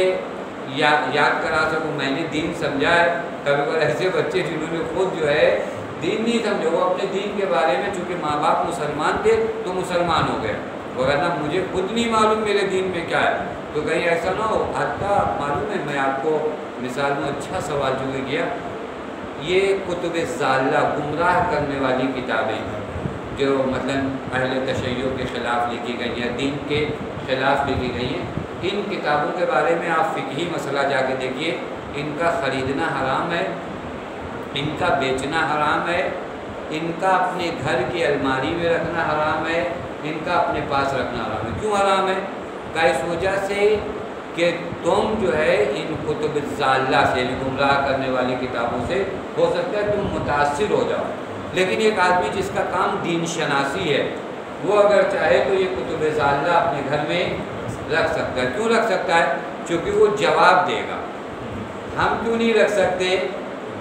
یاد کرا سکوں، میں نے دین سمجھا ہے۔ کبھی کبھی ایسے بچے جنہوں نے خود جو ہے دین نہیں سمجھا، وہ اپنے دین کے بارے میں، چونکہ ماں باپ مسلمان تھے تو مسلمان ہو گئے، ورنہ مجھے خود نہیں معلوم میرے دین میں کیا ہے۔ تو کہیں ایسا نہ ہو، حتیٰ معلوم ہے، میں آپ کو مثال میں اچھا سوال جو کیا، یہ کتب ضالہ گمراہ کرنے والی کتابیں جو مثلاً اہل تشیع کے خلاف لکھی گئی ہیں، دین کے خلاف لکھی گئی ہیں، ان کتابوں کے بارے میں آپ فقہی مسئلہ جا کے دیکھیے، ان کا خریدنا حرام ہے، ان کا بیچنا حرام ہے، ان کا اپنے گھر کی الماری میں رکھنا حرام ہے، ان کا اپنے پاس رکھنا حرام ہے۔ کیوں حرام ہے؟ کہ اس وجہ سے کہ تم جو ہے ان کتب ضالہ سے، یعنی گمراہ کرنے والی کتابوں سے ہو سکتا ہے تم متاثر ہو جاؤ، لیکن ایک آدمی جس کا کام دین شناسی ہے، وہ اگر چاہے تو یہ کتب ضالہ اپنے گھر میں رکھ سکتا ہے۔ کیوں رکھ سکتا ہے؟ چونکہ وہ جواب دے گا۔ ہم کیوں نہیں رکھ سکتے؟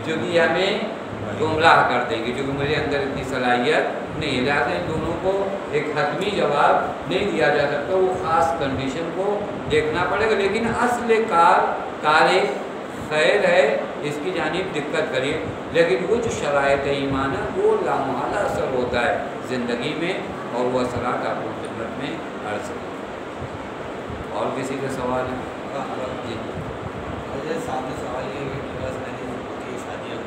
کیونکہ یہ ہمیں گمراہ کر دیں گے، کیونکہ میرے اندر اتنی صلاحیت نہیں ہے، لہٰذا ان دونوں کو ایک حتمی جواب نہیں دیا جا سکتا، وہ خاص کنڈیشن کو دیکھنا پڑے گا۔ لیکن اصل کار خیر ہے، اس کی جانب دقت کریے، لیکن وہ جو شرائط ایمان ہے وہ لامحالہ اثر ہوتا ہے زندگی میں، اور وہ اثرات آپ کو خدمت میں عرض کریں۔ اور کسی کا سوال ہے؟ جی مجھے سامنے سوال یہ ہے کہ بس میں نے کی شادیاں،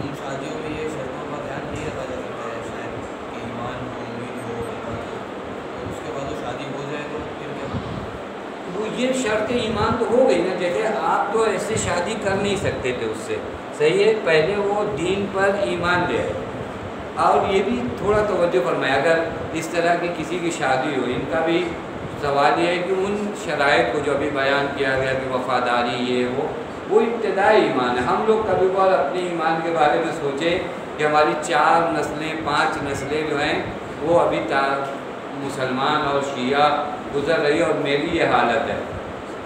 ان شادیوں میں یہ شرطوں کا دھیان نہیں رکھا جا سکتا ہے شاید کہ ایمان ہو، امید ہو، تو اس کے بعد وہ شادی ہو جائے تو پھر کیا؟ وہ یہ شرط ایمان تو ہو گئی نا، جیسے آپ تو ایسے شادی کر نہیں سکتے تھے اس سے، صحیح ہے، پہلے وہ دین پر ایمان لے آئے۔ اور یہ بھی تھوڑا توجہ فرمائے، اگر اس طرح کی کسی کی شادی ہو، ان کا بھی سوال یہ ہے کہ ان شرائط کو جو ابھی بیان کیا گیا کہ وفاداری یہ وہ ابتدائی ایمان ہے۔ ہم لوگ کبھی بار اپنے ایمان کے بارے میں سوچیں کہ ہماری 4 نسلیں 5 نسلیں جو ہیں وہ ابھی مسلمان اور شیعہ گزر رہی ہے، اور میری یہ حالت ہے۔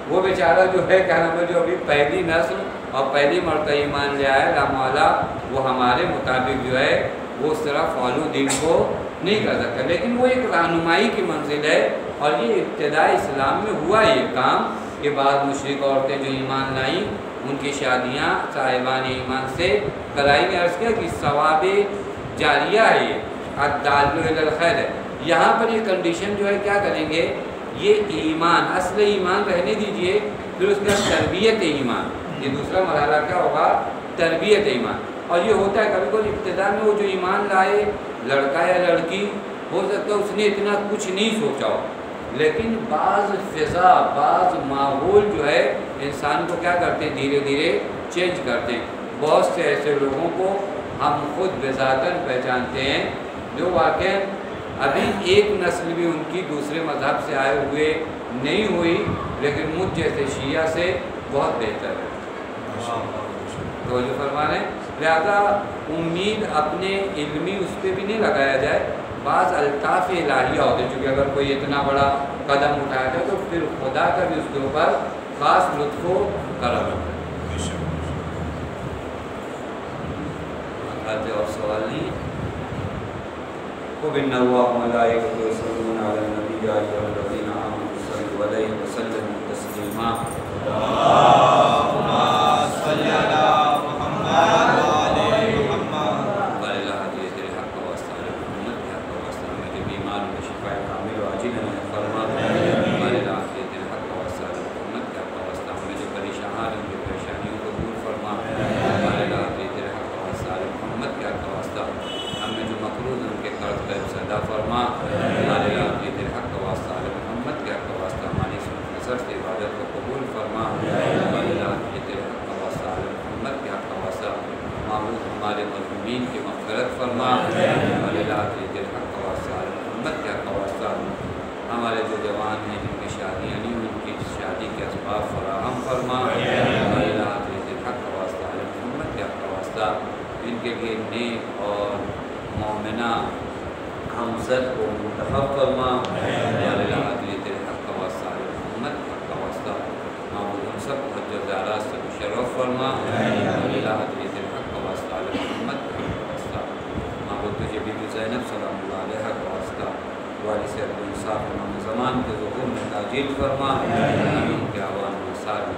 وہ بیچارہ جو ہے کہنا ہے جو ابھی پہلی نسل اور پہلی مرتبہ ایمان لے آیا راموالا، وہ ہمارے مطابق جو ہے وہ اس طرح فالو دین کو نہیں کر سکتا، لیکن وہ ایک رہنمائی کی منزل ہے۔ اور یہ ابتدائی اسلام میں ہوا یہ کام کہ بعض مشرک عورتیں جو ایمان لائیں ان کی شادیاں صاحبان ایمان سے کرائی گئی۔ عرض کیا کہ ثواب جاریہ ہے، یہ الدال علی الخیر ہے۔ یہاں پر یہ کنڈیشن جو ہے کیا کریں گے، یہ ایمان، اصل ایمان رہنے دیجئے، پھر اس کے بعد تربیت ایمان، یہ دوسرا مرحلہ کیا ہوگا، تربیت ایمان۔ اور یہ ہوتا ہے کبھی کبھی ابتدا میں وہ جو ایمان لائے لڑکا یا لڑکی، ہو سکتا ہے اس نے اتنا کچھ نہیں سوچا ہو، لیکن بعض فضا، بعض ماحول جو ہے انسان کو کیا کرتے ہیں، دھیرے دھیرے چینج کرتے ہیں۔ بہت سے ایسے لوگوں کو ہم خود بذاتاً پہچانتے ہیں جو واقعی ابھی ایک نسل بھی ان کی دوسرے مذہب سے آئے ہوئے نہیں ہوئی، لیکن مجھ جیسے شیعہ سے بہت بہتر ہے۔ تو جو فرما رہے ہیں، لہذا امید اپنے علمی اس پہ بھی نہیں لگایا جائے، بعض الطاف الہیہ ہوتے ہیں، چونکہ اگر کوئی اتنا بڑا قدم اٹھایا تھا تو پھر خدا کا بھی اس کے اوپر خاص لطف و کرم ہے۔ اور سوال نہیں وَإِنَّ اللَّهَ وَمَلَائِكَتَهُ يُصَلُّونَ عَلَى النَّبِيِّ يَا أَيُّهَا الَّذِينَ آمَنُوا صَلُّوا عَلَيْهِ وَسَلِّمُوا تَسْلِيمًا اللهم صل على محمد وعلى محمد وعلى هدية الحق وأستعان محمد الحق وأستعان مجھے بیمار میں شفاء کامل عاجل عطا فرما وعلى هدية الحق وأستعان محمد الحق وأستعان مجھے پریشان کی پریشانیوں کو دور فرما وعلى هدية الحق وأستعان محمد الحق وأستعان ہمیں جو مقروض ان کے قرض کا ادا فرما ہمارے عقید الحق کا واسطہ علی محمد کے حق کا واسطہ ہماری اس نظر سے عبادت کو قبول فرما ہمارے عقید الحق کا واسطہ علی محمد کے حق کا واسطہ معبود ہمارے مظلومین کی مغفرت فرما ہمارے عقید الحق کا واسطہ علی محمد کے حق کا واسطہ ہمارے جو جوان ہیں جن کی شادیاں نہیں ان کی شادی کے اسباب فراہم فرما ہمارے عقید الحق کا واسطہ علی محمد کے حق کا واسطہ ان کے لیے نیک اور مومنہ ہمزد کو منتخب فرما ہمارے عقید الحق کا واسطہ علی محمد کے حق کا واسطہ معبود ہم سب کو حج و زیارات سے مشرف فرما ہمارے عقید الحق کا واسطہ علی محمد کے حق کا واسطہ معبود تجھے بی بی زینب سلام اللہ علیہ کا واسطہ والد سے عبد الصاف امام زمان کے ظہور میں تاجیل فرما امین کے عوام و سار